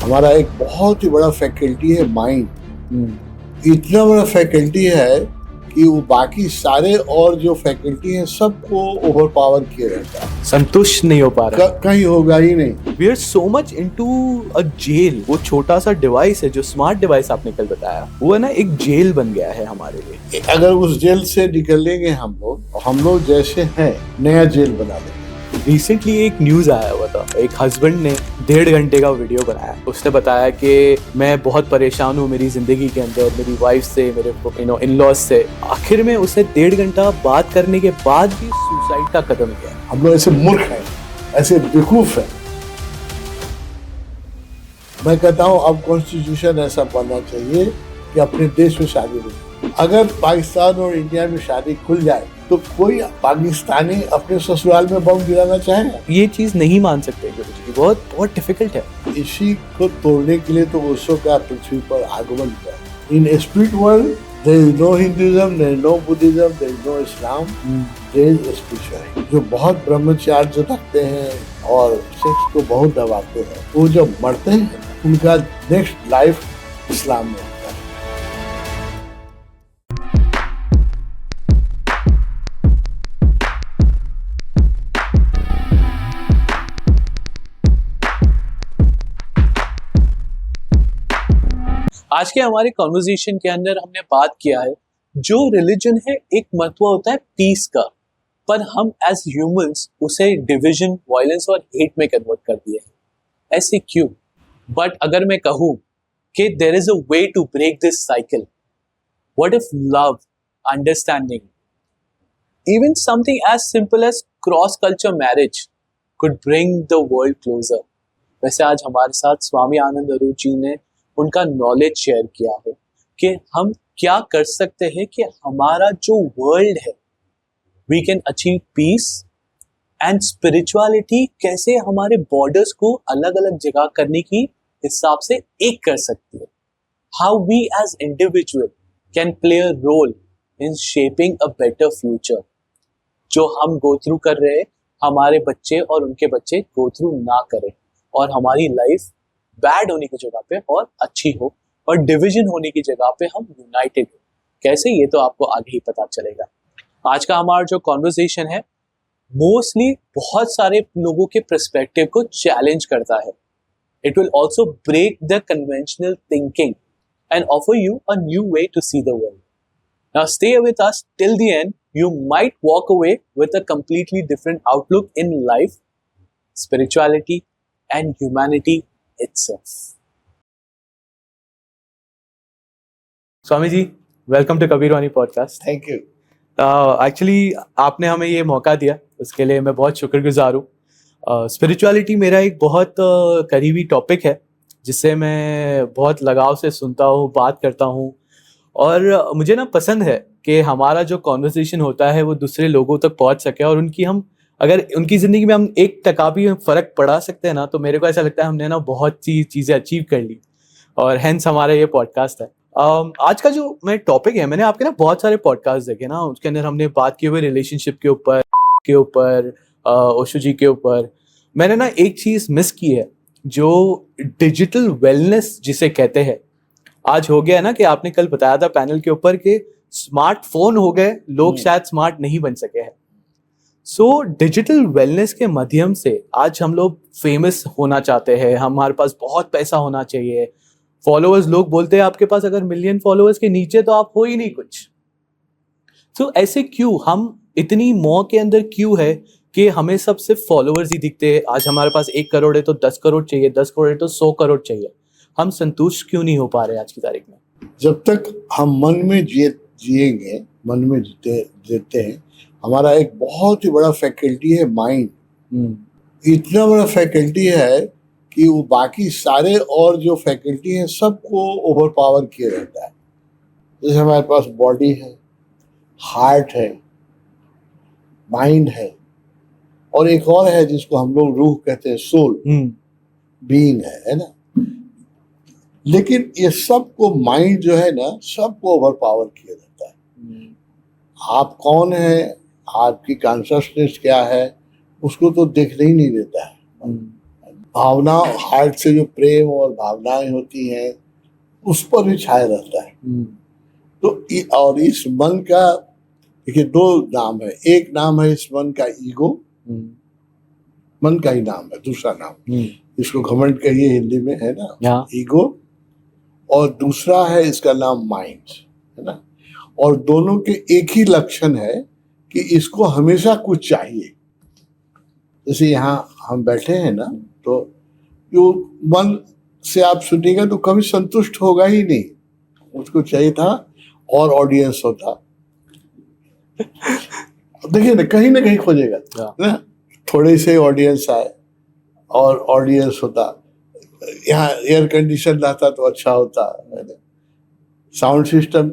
हमारा एक बहुत ही बड़ा फैकल्टी है माइंड। इतना बड़ा फैकल्टी है कि वो बाकी सारे और जो फैकल्टी हैं सबको ओवर पावर किए रहता है, संतुष्ट नहीं हो पा रहा। कहीं होगा ही नहीं। We are so much into a jail. वो छोटा सा डिवाइस है जो स्मार्ट डिवाइस आपने कल बताया, वो है ना एक जेल बन गया है हमारे लिए। अगर उस जेल से निकलेंगे हम लोग जैसे हैं नया जेल बना लेंगे। रिसेंटली एक न्यूज आया हुआ था, एक हस्बैंड ने 1.5 घंटे का वीडियो बनाया। उसने बताया कि मैं बहुत परेशान हूँ मेरी जिंदगी के अंदर, मेरी वाइफ से, मेरे इन-लॉज से। आखिर में उसने 1.5 घंटा बात करने के बाद भी सुसाइड का कदम लिया। हम लोग ऐसे मूर्ख हैं, ऐसे बेवकूफ हैं। मैं कहता हूँ अब कॉन्स्टिट्यूशन ऐसा बनना चाहिए कि अपने देश में शादी हो। अगर पाकिस्तान और इंडिया में शादी खुल जाए तो कोई पाकिस्तानी अपने ससुराल में बम गिराना चाहेगा? ये चीज नहीं मान सकते गुरुजी, बहुत बहुत डिफिकल्ट है। इसी को तोड़ने के लिए तो ओशो का पृथ्वी पर आगमन हुआ। In spirit world there is no Hinduism, there is no Buddhism, there is no Islam, there is spirituality. जो बहुत ब्रह्मचार्य रखते हैं और सेक्स को बहुत दबाते हैं, वो जब मरते हैं उनका नेक्स्ट लाइफ इस्लाम में। आज के हमारे कॉन्वर्जेशन के अंदर हमने बात किया है, जो रिलीजन है एक महत्व होता है पीस का, पर हम एज ह्यूमंस उसे डिवीजन, वायलेंस और हेट में कन्वर्ट कर दिए हैं। ऐसे क्यों? बट अगर मैं कहूँ कि there is a way to break this cycle, what if love, understanding, even something as simple as cross culture marriage could bring the world closer? वैसे आज हमारे साथ स्वामी आनंद अरूप जी ने उनका नॉलेज शेयर किया है कि हम क्या कर सकते हैं कि हमारा जो वर्ल्ड है we can achieve peace, and spirituality कैसे हमारे बॉर्डर्स को अलग अलग जगह करने की हिसाब से एक कर सकती है। How we as individual can play a role in shaping a better future. जो हम गो थ्रू कर रहे हैं हमारे बच्चे और उनके बच्चे गो थ्रू ना करें, और हमारी लाइफ बैड होने की जगह पे और अच्छी हो, और डिवीजन होने की जगह पे हम यूनाइटेड हो। कैसे, ये तो आपको आगे ही पता चलेगा। आज का हमारा जो कॉन्वर्सेशन है मोस्टली बहुत सारे लोगों के पर्सपेक्टिव को चैलेंज करता है। It will also break the conventional thinking and offer you a new way to see the world. Now stay with us till the end. You might walk away with a completely different outlook in life, spirituality, and humanity itself. Swami ji, welcome to Kabir Vani podcast. Thank you. Actually आपने हमें ये मौका दिया, उसके लिए मैं बहुत शुक्रगुजार हूँ। स्पिरिचुअलिटी मेरा एक बहुत करीबी टॉपिक है, जिससे मैं बहुत लगाव से सुनता हूँ, बात करता हूँ, और मुझे ना पसंद है कि हमारा जो कॉन्वर्सेशन होता है वो दूसरे लोगों तक पहुंच सके, और अगर उनकी ज़िंदगी में हम 1% भी फ़र्क पड़ा सकते हैं ना, तो मेरे को ऐसा लगता है हमने ना बहुत सी चीज़ें अचीव कर ली, और हेंस हमारा ये पॉडकास्ट है। आज का जो मैं टॉपिक है, मैंने आपके ना बहुत सारे पॉडकास्ट देखे ना, उसके अंदर हमने बात की हुई रिलेशनशिप के ऊपर ओशो जी के ऊपर। मैंने ना एक चीज़ मिस की है, जो डिजिटल वेलनेस जिसे कहते हैं। आज हो गया ना कि आपने कल बताया था पैनल के ऊपर कि स्मार्टफोन हो गए, लोग शायद स्मार्ट नहीं बन सके हैं। सो डिजिटल वेलनेस के माध्यम से आज हम लोग फेमस होना चाहते हैं, हमारे पास बहुत पैसा होना चाहिए, फॉलोअर्स, लोग बोलते हैं आपके पास अगर 1 मिलियन फॉलोअर्स के नीचे तो आप हो ही नहीं कुछ। सो ऐसे क्यों, हम इतनी मोह के अंदर क्यों है कि हमें सब सिर्फ फॉलोअर्स ही दिखते हैं? आज हमारे पास 1 करोड़ है तो 10 करोड़ चाहिए, 10 करोड़ है तो 100 करोड़ चाहिए। हम संतुष्ट क्यों नहीं हो पा रहे आज की तारीख में? जब तक हम मन में जिएंगे, मन में जीते हैं, हमारा एक बहुत ही बड़ा फैकल्टी है माइंड। इतना बड़ा फैकल्टी है कि वो बाकी सारे और जो फैकल्टी हैं सबको ओवर पावर किए रहता है। जैसे हमारे पास बॉडी है, हार्ट है, माइंड है, और एक और है जिसको हम लोग रूह कहते हैं, सोल, बीइंग है ना। लेकिन ये सबको माइंड जो है ना, सबको ओवर पावर किया रहता है। आप कौन है, आपकी कॉन्शियसनेस क्या है, उसको तो देखने ही नहीं देता है। भावना, हार्ट से जो प्रेम और भावनाएं होती हैं उस पर भी छाया रहता है। तो और इस मन का देखिए दो नाम है, एक नाम है इस मन का ईगो, मन का ही नाम है, दूसरा नाम इसको घमंड कहिए हिंदी में, है ना, ईगो, और दूसरा है इसका नाम माइंड, है ना। और दोनों के एक ही लक्षण है कि इसको हमेशा कुछ चाहिए। जैसे यहाँ हम बैठे हैं ना, तो जो मन से आप सुनिएगा तो कभी संतुष्ट होगा ही नहीं, उसको चाहिए था और ऑडियंस होता। देखिए ना कहीं खोजेगा ना, थोड़े से ऑडियंस आए और ऑडियंस होता, यहाँ एयर कंडीशन रहता तो अच्छा होता, साउंड सिस्टम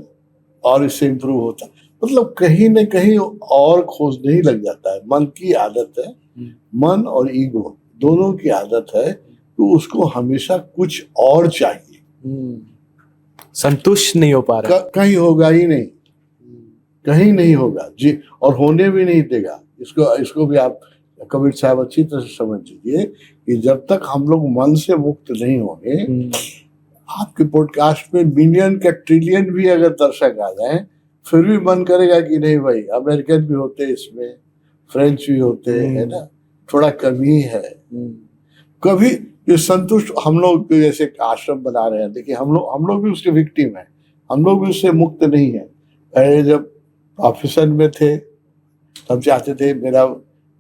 और इससे इम्प्रूव होता, मतलब कहीं ना कहीं और खोजने ही लग जाता है। मन की आदत है, मन और ईगो दोनों की आदत है, तो उसको हमेशा कुछ और चाहिए, संतुष्ट नहीं हो पा रहा, कहीं होगा ही नहीं, कहीं नहीं होगा जी, और होने भी नहीं देगा। इसको भी आप कबीर साहब अच्छी तरह से समझ लीजिए कि जब तक हम लोग मन से मुक्त नहीं होंगे, आपके पॉडकास्ट में मिलियन के ट्रिलियन भी अगर दर्शक आ जाए, फिर भी मन करेगा कि नहीं भाई, अमेरिकन भी होते इसमें, फ्रेंच भी होते, है ना, थोड़ा कमी है। कभी ये संतुष्ट, हम लोग जैसे आश्रम बना रहे हैं, देखिए हम लोग भी उसके विक्टिम हैं, हम लोग भी उससे मुक्त नहीं है। पहले जब प्रोफेशन में थे तब चाहते थे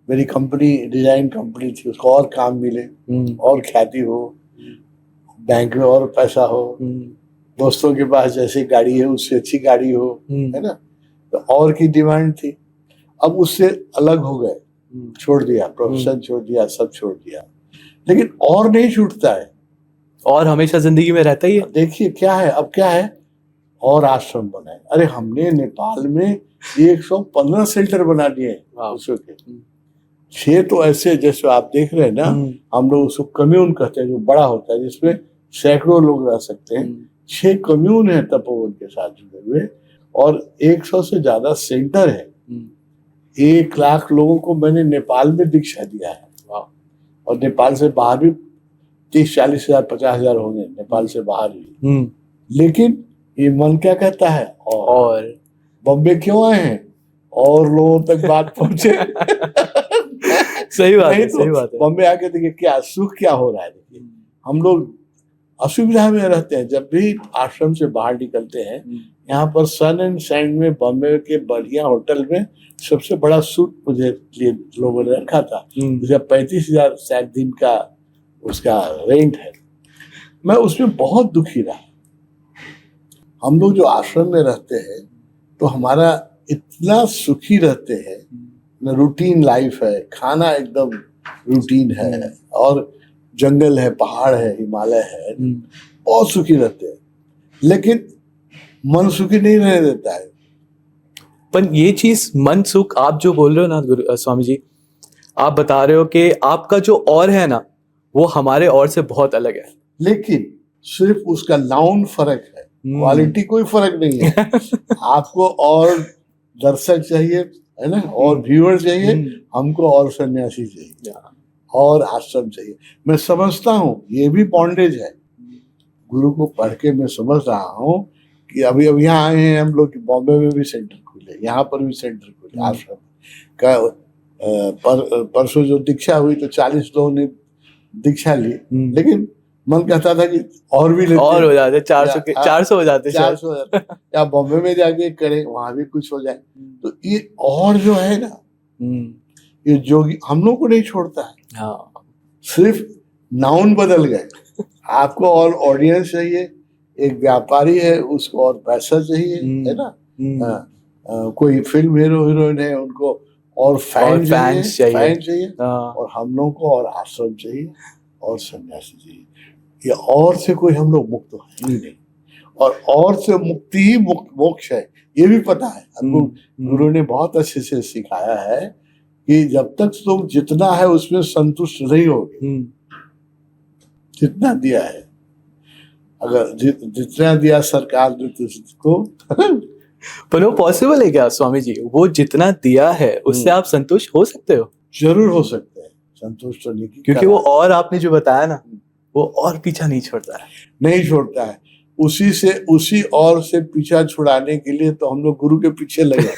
मेरी कंपनी डिजाइन कंपनी थी, उसको और काम मिले, और ख्याति हो, बैंक में और पैसा हो, दोस्तों के पास जैसी गाड़ी है उससे अच्छी गाड़ी हो, है ना, तो और की डिमांड थी। अब उससे अलग हो गए, छोड़ दिया, प्रोफेशन छोड़ दिया, सब छोड़ दिया, लेकिन और नहीं छूटता है, और हमेशा जिंदगी में रहता ही है। देखिए क्या है, अब क्या है, और आश्रम बनाए। अरे हमने नेपाल में 115 सेंटर बना दिए उसके, 6 तो ऐसे जैसे आप देख रहे हैं ना, हम लोग उसको कम्यून कहते हैं, जो बड़ा होता है जिसमें सैकड़ों लोग रह सकते हैं। 6 कम्यून है तपोवन के साथ जुड़े हुए, और 100 से ज्यादा सेंटर है। 1 लाख लोगों को मैंने नेपाल में दीक्षा दिया है, और नेपाल से बाहर भी 30-40 हजार 50 हजार होंगे, नेपाल से बाहर भी। लेकिन ये मन क्या कहता है, और बॉम्बे क्यों आए हैं, और लोगों तक बात पहुंचे। सही बात है, सही बात है। बॉम्बे आके देखिए क्या सुख क्या हो रहा है। देखिए हम लोग असुविधा में रहते हैं, जब भी आश्रम से बाहर निकलते हैं, यहाँ पर सन एंड सैंड में बॉम्बे के बढ़िया होटल में सबसे बड़ा सूट मुझे लिए लोगों ने रखा था, जिसका 35,000 शायद दिन का उसका रेंट है। मैं उसमें बहुत दुखी रहा। हम लोग जो आश्रम में रहते हैं तो हमारा इतना सुखी रहते हैं, रूटीन लाइफ है, खाना एकदम रूटीन है, और जंगल है, पहाड़ है, हिमालय है, बहुत सुखी रहते हैं, लेकिन मन सुखी नहीं रहने देता है। पर ये चीज मन सुख आप जो बोल रहे हो ना स्वामी जी, आप बता रहे हो कि आपका जो और है ना वो हमारे और से बहुत अलग है, लेकिन सिर्फ उसका नाउन फर्क है, क्वालिटी कोई फर्क नहीं है। आपको और दर्शक चाहिए, है ना, और व्यूअर चाहिए, हमको और सन्यासी चाहिए, और आश्रम चाहिए। मैं समझता हूँ ये भी बॉन्डेज है। गुरु को पढ़ के मैं समझ रहा हूँ कि अभी यहाँ आए हैं हम लोग, बॉम्बे में भी सेंटर खुले, यहाँ पर भी सेंटर खुले आश्रम का। परसों जो दीक्षा हुई तो 40 लोगों ने दीक्षा ली, लेकिन मन कहता था कि और भी लेते, और हो जाते, 400 हो जाते, 400 हो जाते, या बॉम्बे में जाके करें, वहां भी कुछ हो जाए। तो ये और जो है ना, ये जोगी हम लोग को नहीं छोड़ता है। सिर्फ नाउन बदल गए। आपको और ऑडियंस चाहिए, एक व्यापारी है उसको और पैसा चाहिए, है ना, कोई फिल्म हीरो हीरोइन है उनको और फैन चाहिए, और हम लोग को और आश्रम चाहिए और सन्यासी चाहिए। ये और से कोई हम लोग मुक्त है ही नहीं, और से मुक्ति ही मोक्ष है, ये भी पता है हमको। गुरु ने बहुत अच्छे से सिखाया है कि जब तक तुम जितना है उसमें संतुष्ट नहीं होगे, जितना दिया है, अगर जितना दिया सरकार ने तुझको पर वो पॉसिबल है क्या स्वामी जी? वो जितना दिया है उससे आप संतुष्ट हो सकते हो? जरूर हो सकते हैं, संतुष्ट होने की क्योंकि वो और आपने जो बताया ना, वो और पीछा नहीं छोड़ता है। नहीं छोड़ता है। उसी और से पीछा छुड़ाने के लिए तो हम लोग गुरु के पीछे लगे।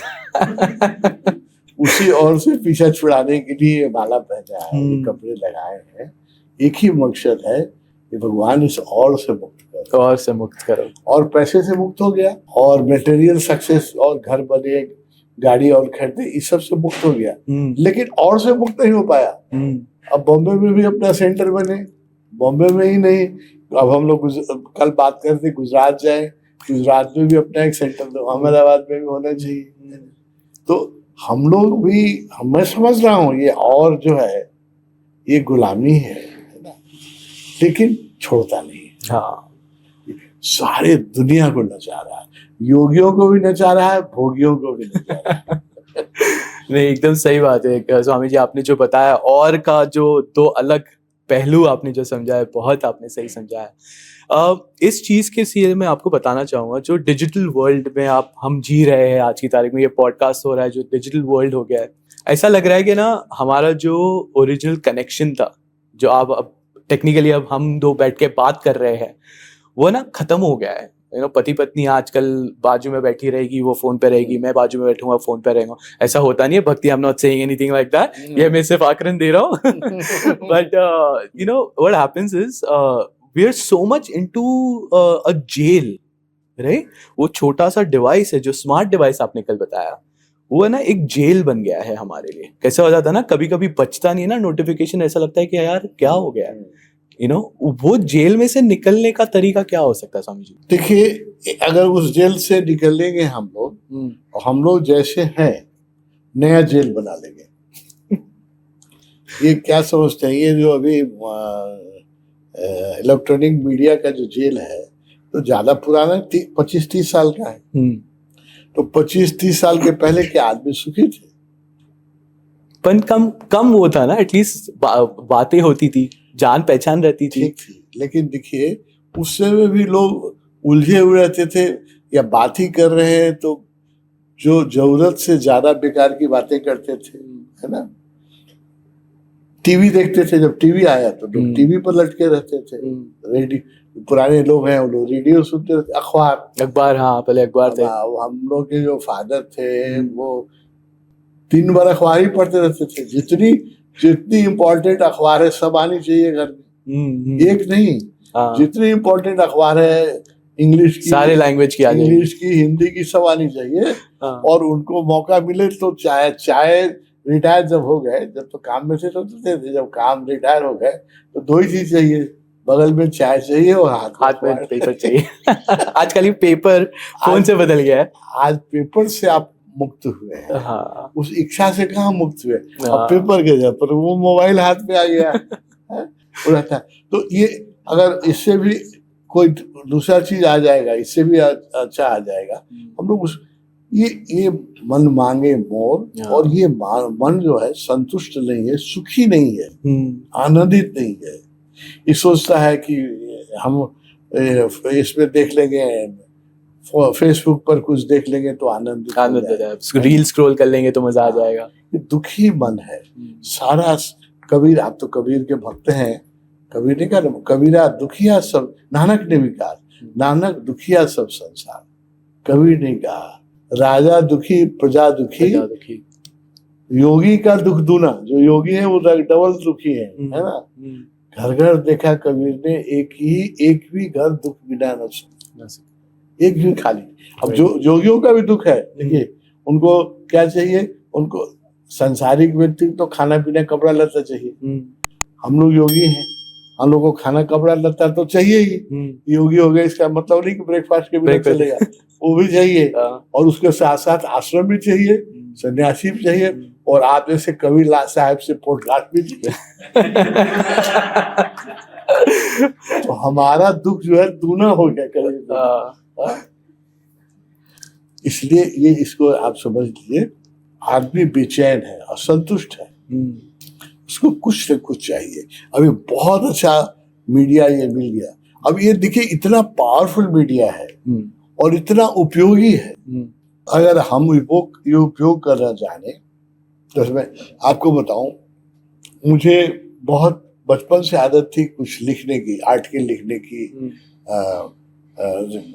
उसी और से पीछा छुड़ाने के लिए ये माला पहना है, ये कपड़े लगाए हैं। एक ही मकसद है कि भगवान इस और से मुक्त करो, और से मुक्त करो। और पैसे से मुक्त हो गया, और मटेरियल सक्सेस, और घर बने, गाड़ी और खरीदे, इस सब से मुक्त हो गया। लेकिन और से मुक्त नहीं हो पाया। अब बॉम्बे में भी अपना सेंटर बने, बॉम्बे में ही नहीं, अब हम लोग कल बात करते गुजरात जाए, गुजरात में भी अपना एक सेंटर दो, अहमदाबाद में भी होना चाहिए। तो हम लोग भी, मैं समझ रहा हूँ ये और जो है ये गुलामी है ना, लेकिन छोड़ता नहीं। हाँ, सारे दुनिया को नचा रहा है, योगियों को भी नचा रहा है, भोगियों को भी नचा रहा है। नहीं, एकदम सही बात है स्वामी जी। आपने जो बताया और का जो दो अलग पहलू आपने जो समझाया, बहुत आपने सही समझाया। इस चीज़ के सीरियल में आपको बताना चाहूँगा, जो डिजिटल वर्ल्ड में हम जी रहे हैं आज की तारीख में, ये पॉडकास्ट हो रहा है, जो डिजिटल वर्ल्ड हो गया है, ऐसा लग रहा है कि ना हमारा जो ओरिजिनल कनेक्शन था, जो अब टेक्निकली अब हम दो बैठ के बात कर रहे हैं, वो ना खत्म हो गया है। पति पत्नी आजकल बाजू में बैठी रहेगी, वो फोन पे रहेगी, मैं बाजू में बैठूंगा, फोन पे रहेगा। ऐसा होता नहीं है भक्ति, I am not saying anything like that, ये मैं सिर्फ आकरण दे रहा हूँ। But what happens is we are so much into a jail, right? वो छोटा सा डिवाइस है, जो स्मार्ट डिवाइस आपने कल बताया, वो है ना एक जेल बन गया है हमारे लिए। कैसे हो जाता है ना, कभी कभी बचता नहीं है ना नोटिफिकेशन, ऐसा लगता है कि यार क्या हो गया है। वो जेल में से निकलने का तरीका क्या हो सकता है स्वामी जी? देखिए, अगर उस जेल से निकलेंगे हम लोग, और हम लोग जैसे हैं नया जेल बना लेंगे। ये क्या समझते हैं, ये जो अभी इलेक्ट्रॉनिक मीडिया का जो जेल है, तो ज्यादा पुराना 25-30 साल का है। तो 25-30 साल के पहले के आदमी सुखी थे, पर कम वो था ना, एटलीस्ट बातें होती थी, जान पहचान रहती थी। ठीक थी। लेकिन देखिए, उस समय भी लोग उलझे हुए रहते थे, या बात ही कर रहे हैं तो जो जरूरत से ज्यादा बेकार की बातें करते थे, है ना। टीवी देखते थे, जब टीवी आया तो लोग टीवी पर लटके रहते थे। रेडियो, पुराने लोग हैं वो लोग रेडियो सुनते थे, अखबार। हाँ, पहले अखबार थे। हम लोग के जो फादर थे वो 3 बार अखबार ही पढ़ते रहते थे। जितनी इम्पोर्टेंट अखबार है सब आनी चाहिए घर में, एक नहीं, जितनी इम्पोर्टेंट अखबार है इंग्लिश की, सारे लैंग्वेज की, इंग्लिश की, हिंदी की, सब आनी चाहिए। और उनको मौका मिले तो चाहे रिटायर जब हो गए, जब तो काम में थे तो थे, जब काम रिटायर हो गए तो 2 ही चीज चाहिए, बगल में चाय चाहिए और हाथ में पेपर चाहिए। आजकल ये पेपर फोन से बदल गया है। आज पेपर से आप मुक्त हुए हैं। हाँ। उस इच्छा से कहाँ मुक्त हुए, अब पेपर के जगह पर वो मोबाइल हाथ में आ गया रहता है। तो ये अगर इससे भी कोई दूसरा चीज आ जाएगा, इससे भी अच्छा आ जाएगा, हम लोग ये मन मांगे मोर, और ये मन जो है संतुष्ट नहीं है, सुखी नहीं है, आनंदित नहीं है। ये सोचता है कि हम इसमें देख लेंगे, फेसबुक पर कुछ देख लेंगे तो आनंद आ जाएगा, रील स्क्रॉल कर लेंगे तो मजा आ जाएगा। ये दुखी मन है सारा। कबीर, आप तो कबीर के भक्त हैं, कबीर ने कहा कबीरा दुखिया सब, नानक ने भी कहा नानक दुखिया सब संसार। कबीर ने कहा राजा दुखी प्रजा दुखी, योगी का दुख दूना। जो योगी है वो डबल दुखी है ना। घर घर देखा कबीर ने, एक भी घर दुख बिना न सके, एक भी खाली। अब जो योगियों का भी दुख है, देखिए उनको क्या चाहिए, उनको सांसारिक व्यक्ति तो खाना पीना कपड़ा लत्ता चाहिए। हम लोग योगी हैं, हम लोग को खाना कपड़ा लत्ता तो चाहिए ही। योगी हो गए इसका मतलब नहीं कि ब्रेकफास्ट के बिना चलेगा, वो भी चाहिए। और उसके साथ साथ आश्रम भी चाहिए, सन्यासी भी चाहिए, और आप जैसे कबीर लाल साहब से पॉडकास्ट भी चाहिए। तो हमारा दुख जो है दूना हो गया कबीर। इसलिए ये इसको आप समझ लीजिए, आदमी बेचैन है, असंतुष्ट है, उसको कुछ न कुछ चाहिए। अभी बहुत अच्छा मीडिया ये मिल गया। अब ये देखिए इतना पावरफुल मीडिया है और इतना उपयोगी है। अगर हम ये उपयोग करना जाने तो इसमें आपको बताऊं, मुझे बहुत बचपन से आदत थी कुछ लिखने की, आर्टिकल लिखने की। आ,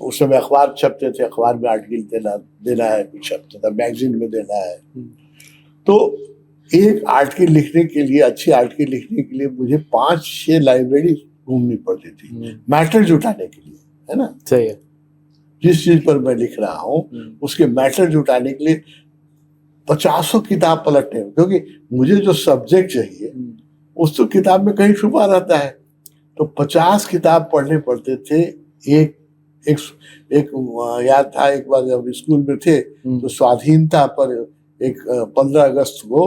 उस समय अखबार छपते थे, अखबार में आर्टिकल देना है, कुछ छपता था, मैगजीन में देना है। तो एक आर्टिकल लिखने के लिए, अच्छी आर्टिकल लिखने के लिए मुझे 5-6 लाइब्रेरी घूमनी पड़ती थी, मैटर जुटाने के लिए, है ना। सही है। जिस चीज पर मैं लिख रहा हूँ उसके मैटर जुटाने के लिए 50 किताब पलटने, क्योंकि मुझे जो सब्जेक्ट चाहिए उस तो किताब में कहीं छुपा रहता है। तो 50 किताब पढ़ने पड़ते थे। एक एक एक याद था, एक बार जब स्कूल में थे तो स्वाधीनता पर एक 15 अगस्त को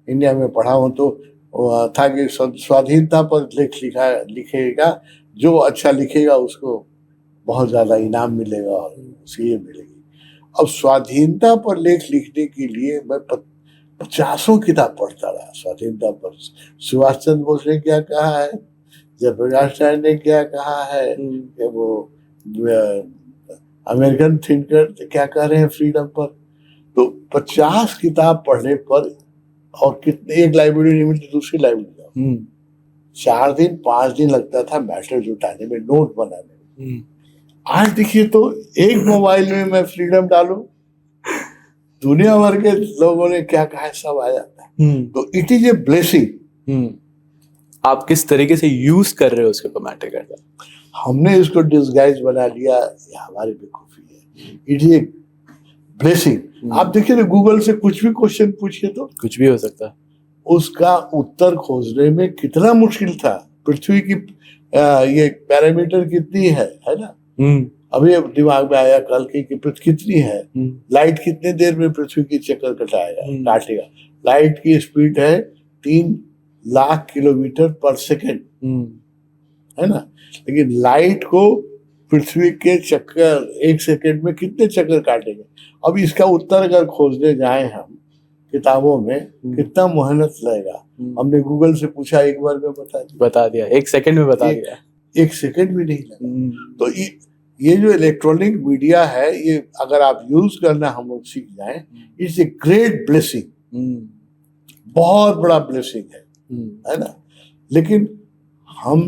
इंडिया में पढ़ा हूँ, तो था कि स्वाधीनता पर लिखेगा, जो अच्छा लिखेगा उसको बहुत ज्यादा इनाम मिलेगा और उसे ये मिलेगी। अब स्वाधीनता पर लेख लिखने के लिए मैं 50 किताब पढ़ता रहा। स्वाधीनता पर सुभाष चंद्र बोस ने क्या कहा है, जयप्रकाश नारायण ने क्या कहा है, कि वो अमेरिकन थिंकर क्या कह रहे हैं फ्रीडम पर। तो 50 किताब पढ़ने पर, और कितने, एक लाइब्रेरी नहीं मिलती दूसरी लाइब्रेरी जाओ, 4-5 दिन लगता था मैटर जुटाने में, नोट बनाने में। आज देखिए तो एक मोबाइल में मैं फ्रीडम डालूं, दुनिया भर के लोगों ने क्या कहा है सब आ जाता है। तो इट इज ए ब्लेसिंग। आप किस तरीके से यूज कर रहे हो उसके ऊपर मैटर करता है। हमने इसको डिस्गाइज बना लिया, ये हमारी बेवकूफी है। It is a blessing. आप देखिए ना, गूगल से कुछ भी क्वेश्चन पूछिए तो कुछ भी हो सकता है। उसका उत्तर खोजने में कितना मुश्किल था। पृथ्वी की ये पैरामीटर कितनी है ना। अभी अब दिमाग में आया कल की पृथ्वी कितनी है, लाइट कितने देर में पृथ्वी की चक्कर काटेगा। लाइट की स्पीड है 3 लाख किलोमीटर पर सेकेंड, है ना। लेकिन लाइट को पृथ्वी के चक्कर 1 सेकेंड में कितने चक्कर काटेंगे। अब इसका उत्तर अगर खोजने जाएं हम किताबों में, कितना मेहनत लगेगा। हमने गूगल से पूछा, एक बार में बता दिया, 1 सेकंड में बता दिया। 1 सेकंड भी नहीं लगा। तो ये जो इलेक्ट्रॉनिक मीडिया है, ये अगर आप यूज करना हम लोग सीख जाएं, इट्स ए ग्रेट ब्लेसिंग, बहुत बड़ा ब्लेसिंग है ना। लेकिन हम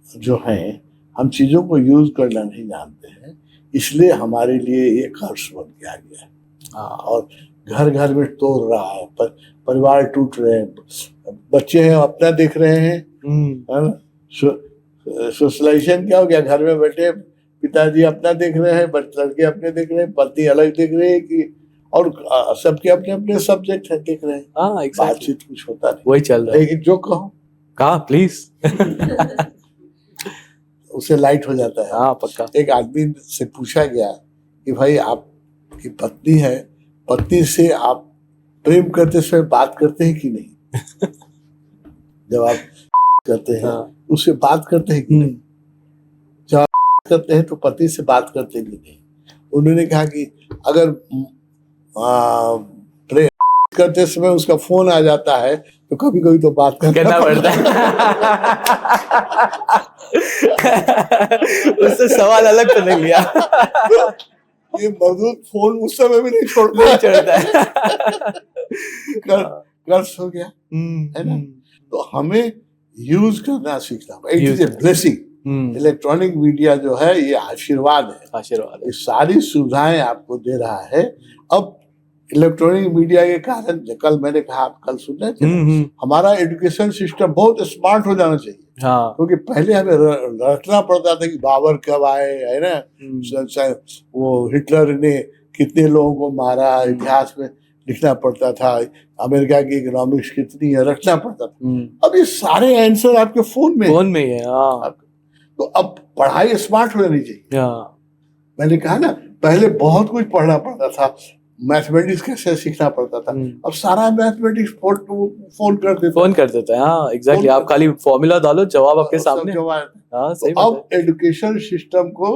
जो हैं, हम चीजों को यूज करना नहीं जानते हैं, इसलिए हमारे लिए ये कर्ज बन के आ गया है। और घर घर में तोड़ रहा है, परिवार टूट रहे हैं, बच्चे हैं अपना देख रहे हैं, है ना। सोशलाइजेशन क्या हो गया, घर में बैठे पिताजी अपना देख रहे हैं, लड़के अपने देख रहे हैं, पति अलग देख रहे हैं, कि और सबके अपने अपने सब्जेक्ट है देख रहे हैं। बातचीत कुछ होता नहीं, वही चल रहा है। एक जो कहा प्लीज उसे लाइट हो जाता है। हाँ पक्का। एक आदमी से पूछा गया कि भाई आपकी पत्नी है, पत्नी से आप प्रेम करते समय बात करते हैं कि नहीं। जब आप करते हैं उससे बात करते हैं कि नहीं, जब करते हैं तो पति से बात करते भी नहीं। उन्होंने कहा कि अगर प्रेम करते समय उसका फोन आ जाता है तो कभी कभी तो बात करना पड़ता है। उससे सवाल अलग तो नहीं लिया। ये मजदूर फोन उस समय भी नहीं छोड़ता है। कर्ज हो गया, है ना। तो हमें यूज करना सीखना, it is a blessing. Electronic media जो है ये आशीर्वाद है। ये सारी सुविधाएं आपको दे रहा है। अब इलेक्ट्रॉनिक मीडिया के कारण, कल मैंने कहा, आप कल सुन रहे थे, हमारा एजुकेशन सिस्टम बहुत स्मार्ट हो जाना चाहिए। क्योंकि पहले हमें रटना पड़ता था कि बाबर कब आए, है ना, वो हिटलर ने कितने लोगों को मारा, इतिहास में लिखना पड़ता था, अमेरिका की इकोनॉमिक्स कितनी है, रखना पड़ता था। अब ये सारे आंसर आपके फोन में है। तो अब पढ़ाई स्मार्ट हो जानी चाहिए। मैंने कहा ना, पहले बहुत कुछ पढ़ना पड़ता था, मैथमेटिक्स कैसे सीखना पड़ता था। अब सारा मैथमेटिक्स फोन कर देता है। हाँ एग्जैक्टली, आप खाली फॉर्मूला डालो, जवाब आपके सामने। सही बात है। अब एजुकेशन सिस्टम को,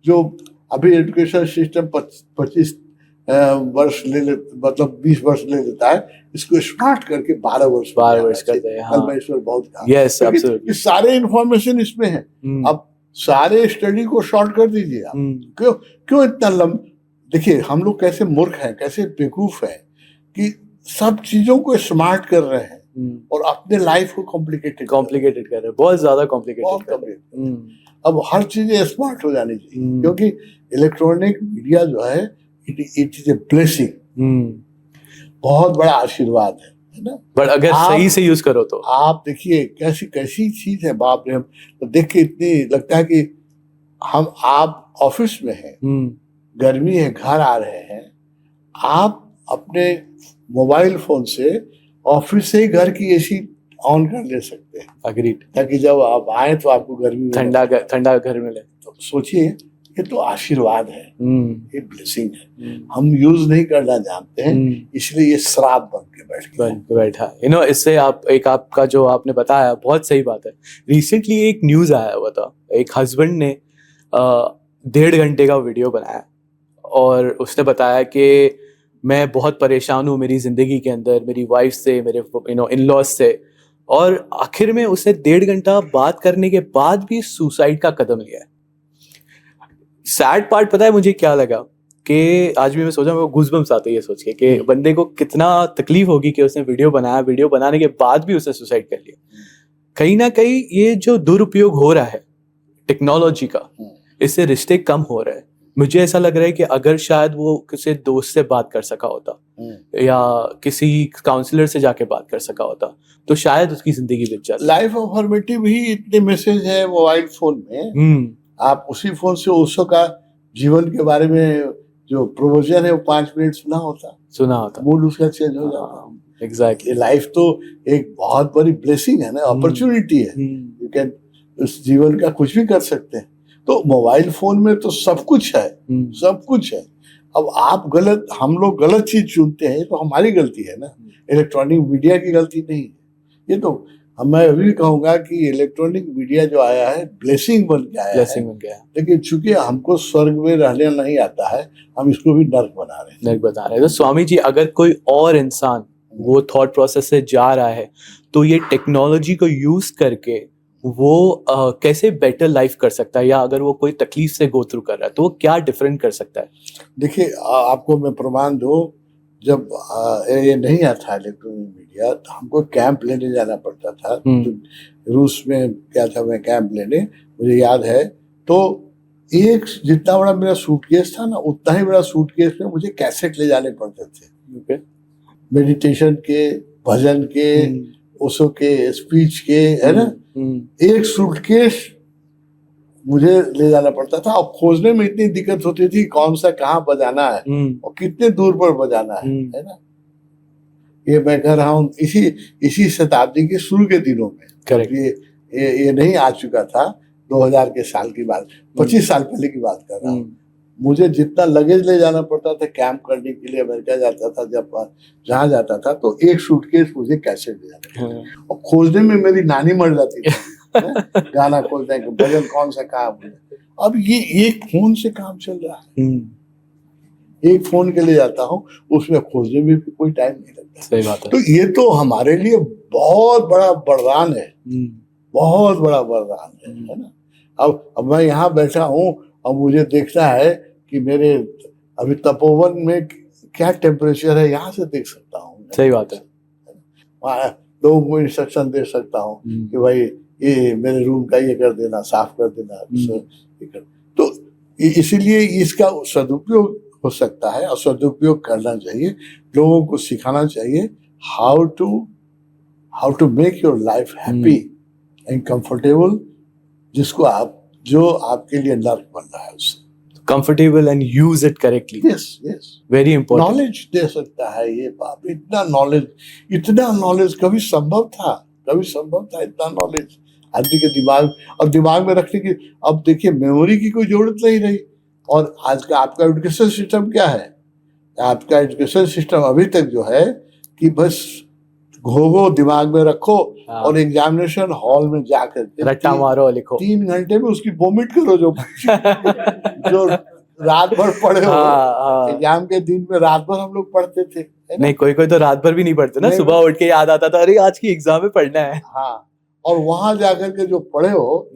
जो अभी एजुकेशन सिस्टम 25 वर्ष मतलब 20 वर्ष ले लेता है, इसको स्मार्ट करके 12 वर्ष करते हैं। कल मैं इस पर बहुत कहा, सारे इंफॉर्मेशन इसमें है। अब सारे स्टडी को शॉर्ट कर दीजिए आप। क्यों इतना देखिए हम लोग कैसे मूर्ख हैं, कैसे बेवकूफ हैं कि सब चीजों को स्मार्ट कर रहे हैं। और अपने लाइफ को कॉम्प्लिकेटेड कॉम्प्लिकेटेड कर रहे हैं, बहुत ज्यादा बहुत कॉम्प्लिकेटेड कर रहे complicated। हैं। अब हर चीजें स्मार्ट हो जानी चाहिए, हम्म। क्योंकि इलेक्ट्रॉनिक मीडिया जो है इट इज ए ब्लेसिंग, बहुत बड़ा आशीर्वाद है ना। बट अगर आप- सही से यूज करो तो आप देखिए कैसी कैसी चीज है, बाप रे, हम तो देख के इतनी लगता है कि आप ऑफिस में हैं, गर्मी है, घर आ रहे हैं, आप अपने मोबाइल फोन से ऑफिस से ही घर की एसी ऑन कर ले सकते हैं, अग्रीड, ताकि जब आप आए तो आपको गर्मी में ठंडा घर में ले। तो सोचिए, ये तो आशीर्वाद है, ये ब्लेसिंग है, हम यूज नहीं करना जानते हैं, इसलिए ये श्राप बन के बैठा। इससे आपका जो आपने बताया बहुत सही बात है। रिसेंटली एक न्यूज आया हुआ था, एक हस्बैंड ने 1.5 घंटे का वीडियो बनाया और उसने बताया कि मैं बहुत परेशान हूँ मेरी जिंदगी के अंदर, मेरी वाइफ से, मेरे इन लॉज से, और आखिर में उसने 1.5 घंटा बात करने के बाद भी सुसाइड का कदम लिया है। सैड पार्ट पता है मुझे क्या लगा, कि आज भी मैं सोचा, मेरे को गूज़बम्स आते हैं ये सोच के कि बंदे को कितना तकलीफ होगी कि उसने वीडियो बनाया, वीडियो बनाने के बाद भी उसने सुसाइड कर लिया। कहीं ना कहीं ये जो दुरुपयोग हो रहा है टेक्नोलॉजी का, इससे रिश्ते कम हो रहे हैं। मुझे ऐसा लग रहा है कि अगर शायद वो किसी दोस्त से बात कर सका होता या किसी काउंसलर से जाके बात कर सका होता तो शायद उसकी जिंदगी बच जाती। लाइफ अफर्मेटिव ही इतने मैसेज है मोबाइल फोन में, आप उसी फोन से उसो का जीवन के बारे में जो प्रोपोजल है वो 5 मिनट सुना होता, मूड उसका चेंज हो जाता। एग्जैक्टली, लाइफ तो एक बहुत बड़ी ब्लेसिंग है ना, अपॉर्चुनिटी है, यू कैन उस जीवन का कुछ भी कर सकते हैं। तो मोबाइल फोन में तो सब कुछ है, सब कुछ है। अब हम लोग गलत चीज चुनते हैं तो हमारी गलती है ना, इलेक्ट्रॉनिक मीडिया की गलती नहीं है। ये तो मैं अभी भी कहूंगा कि इलेक्ट्रॉनिक मीडिया जो आया है ब्लेसिंग बन के आया है, लेकिन चूंकि हमको स्वर्ग में रहने नहीं आता है, हम इसको भी नर्क बना रहे हैं। तो स्वामी जी, अगर कोई और इंसान वो थॉट प्रोसेस से जा रहा है तो ये टेक्नोलॉजी को यूज करके वो कैसे बेटर लाइफ कर सकता है, या अगर वो कोई तकलीफ से गो थ्रू कर रहा है तो वो क्या डिफरेंट कर सकता है? देखिए, आपको मैं प्रमाण दूं, जब ये नहीं आता इलेक्ट्रॉनिक मीडिया तो हमको कैंप लेने जाना पड़ता था। तो रूस में क्या था, मैं कैंप लेने, मुझे याद है, तो एक जितना बड़ा मेरा सूटकेस था ना, उतना ही बड़ा सूटकेस में मुझे कैसेट ले जाने पड़ते थे, मेडिटेशन के, भजन के, ओशो के स्पीच के, है ना। एक सूटकेस मुझे ले जाना पड़ता था, और खोजने में इतनी दिक्कत होती थी कौन सा कहाँ बजाना है और कितने दूर पर बजाना है ना। ये मैं कह रहा हूँ इसी शताब्दी के शुरू के दिनों में, ये नहीं आ चुका था। 2000 के साल की बात, 25 साल पहले की बात कर रहा हूँ। मुझे जितना लगेज ले जाना पड़ता था कैंप करने के लिए, अमेरिका जाता था, जब जहाँ जाता था तो एक सूटकेस मुझे कैसेट ले जाना था, और खोजने में मेरी नानी मर जाती थी। गाना खोलते हैं, भजन कौन सा काम है। अब ये एक फोन से काम चल रहा है, एक फोन के लिए जाता हूँ, उसमें खोजने में भी कोई टाइम नहीं लगता। सही बात है। तो ये तो हमारे लिए बहुत बड़ा वरदान है, बहुत बड़ा वरदान है ना। अब मैं यहाँ बैठा हूँ और मुझे देखना है कि मेरे अभी तपोवन में क्या टेम्परेचर है, यहाँ से देख सकता हूँ। सही बात है। लोगों को इंस्ट्रक्शन दे सकता हूँ कि भाई ये मेरे रूम का ये कर देना, साफ कर देना। तो इसीलिए इसका सदुपयोग हो सकता है और सदुपयोग करना चाहिए। लोगों को सिखाना चाहिए how to make your life happy and comfortable, जो आपके लिए नर्क बन रहा है उससे comfortable and use it correctly. Yes very important. Knowledge दे सकता है ये बाप, इतना नॉलेज कभी संभव था इतना नॉलेज आदमी के दिमाग में रखने की। अब देखिए, मेमोरी की कोई जरूरत नहीं रही। और आज का आपका एजुकेशन सिस्टम क्या है? आपका एजुकेशन सिस्टम अभी तक जो है कि बस घोघो दिमाग में रखो और एग्जामिनेशन हॉल में जाकर रट्टा मारो, लिखो, 3 घंटे में उसकी वोमिट करो जो रात भर पढ़े हो। एग्जाम के दिन में रात भर हम लोग पढ़ते थे, नहीं कोई तो रात भर भी नहीं पढ़ते ना, सुबह उठ के याद आता था अरे आज की एग्जाम में पढ़ना है। हाँ, और वहां जाकर के जो पढ़े हो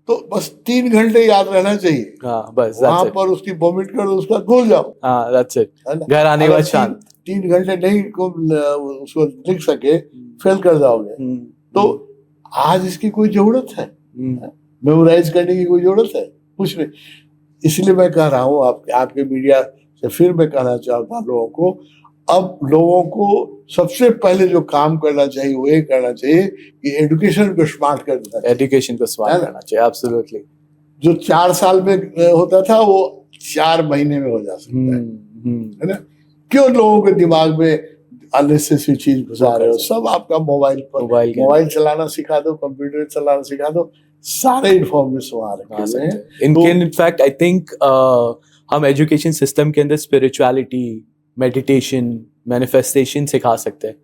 तो बस 3 घंटे याद रहना चाहिए। बस वहां पर उसकी वोमिट करो, उसका भूल जाओ। That's it. घर आने के बाद शांत। 3 घंटे नहीं को उसको लिख सके, फेल कर जाओगे। तो आज इसकी कोई जरूरत है? मेमोराइज करने की कोई जरूरत है? कुछ नहीं। इसलिए मैं कह रहा हूँ आपके मीडिया से फिर मैं कहना चाहता हूँ लोगों को, अब लोगों को सबसे पहले जो काम करना चाहिए वो ये करना चाहिए कि एजुकेशन को स्मार्ट कर देना चाहिए। एजुकेशन को स्मार्ट करना चाहिए, एब्सोल्युटली। जो 4 साल में होता था वो 4 महीने में हो जा सकता है ना? क्यों लोगों के दिमाग में अननेसेसरी चीज घुसा रहे हो? सब आपका मोबाइल पर, मोबाइल चलाना सिखा दो, कंप्यूटर चलाना सिखा दो, सारे इन्फॉर्मेशन वहां रखे हुए हैं। इनफैक्ट आई थिंक हम एजुकेशन सिस्टम के अंदर स्पिरिचुअलिटी, मेडिटेशन, मैनिफेस्टेशन सिखा सकते हैं,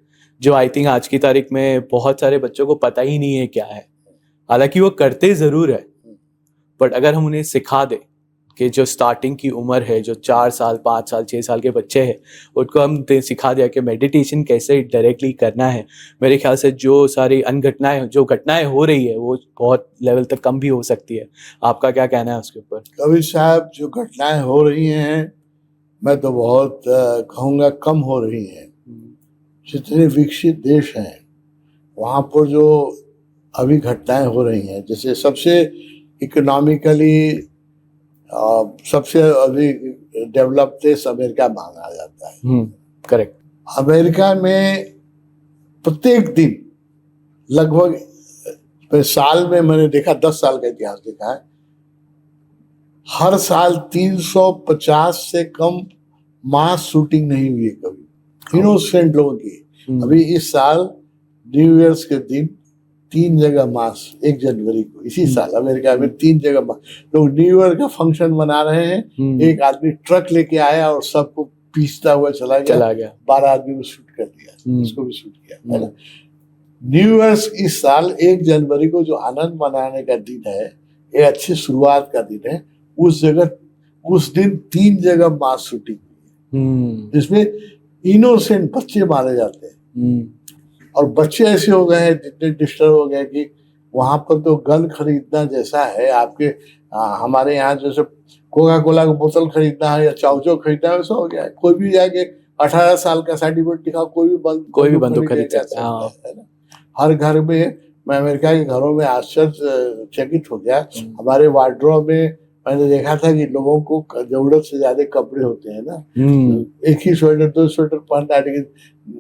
जो आई थिंक आज की तारीख में बहुत सारे बच्चों को पता ही नहीं है क्या है। हालांकि वो करते जरूर है, बट अगर हम उन्हें सिखा दें कि जो स्टार्टिंग की उम्र है, जो 4 साल 5 साल 6 साल के बच्चे हैं, उनको हम सिखा दिया कि मेडिटेशन कैसे डायरेक्टली करना है, मेरे ख्याल से जो सारी जो घटनाएं हो रही है वो बहुत लेवल तक कम भी हो सकती है। आपका क्या कहना है उसके ऊपर? कबीर साहब, जो घटनाएं हो रही हैं मैं तो बहुत कहूँगा कम हो रही हैं। जितने विकसित देश हैं वहाँ पर जो अभी घटनाएं हो रही हैं, जैसे सबसे इकोनॉमिकली सबसे अभी डेवलप देश अमेरिका माना जाता है। करेक्ट। अमेरिका में प्रत्येक दिन लगभग साल में मैंने देखा, 10 साल का इतिहास देखा है, हर साल 350 से कम मास शूटिंग नहीं हुई है कभी, इनोसेंट लोगों की। अभी इस साल न्यू ईयर्स के दिन 3 जगह मास, 1 जनवरी को इसी साल अमेरिका में 3 जगह मास, लोग न्यू ईयर का फंक्शन मना रहे हैं। एक आदमी ट्रक लेके आया और सबको पीसता हुआ चला गया। 12 आदमी को शूट कर दिया, उसको भी शूट किया, है ना? न्यू ईयर्स इस साल 1 जनवरी को जो आनंद मनाने का दिन है, ये अच्छी शुरुआत का दिन है, उस दिन 3 जगह मास शूटिंग हुई है, जिसमें इनोसेंट बच्चे मारे जाते हैं। और बच्चे ऐसे हो गए हैं, जितने डिस्टर्ब हो गए कि वहां पर तो गन खरीदना जैसा है आपके हमारे यहाँ जैसे कोका कोला की बोतल खरीदना है या चाउचो खरीदना है, वैसा हो गया है। कोई भी जाके 18 साल का सर्टिफिकेट दिखा, कोई भी बंदूक खरीद सकता है ना? हर घर में, मैं अमेरिका के घरों में आश्चर्यचकित हो गया। हमारे वार्डरोब में मैंने देखा था कि लोगों को जरूरत से ज्यादा कपड़े होते हैं ना, एक ही स्वेटर 2 स्वेटर पहनता है, लेकिन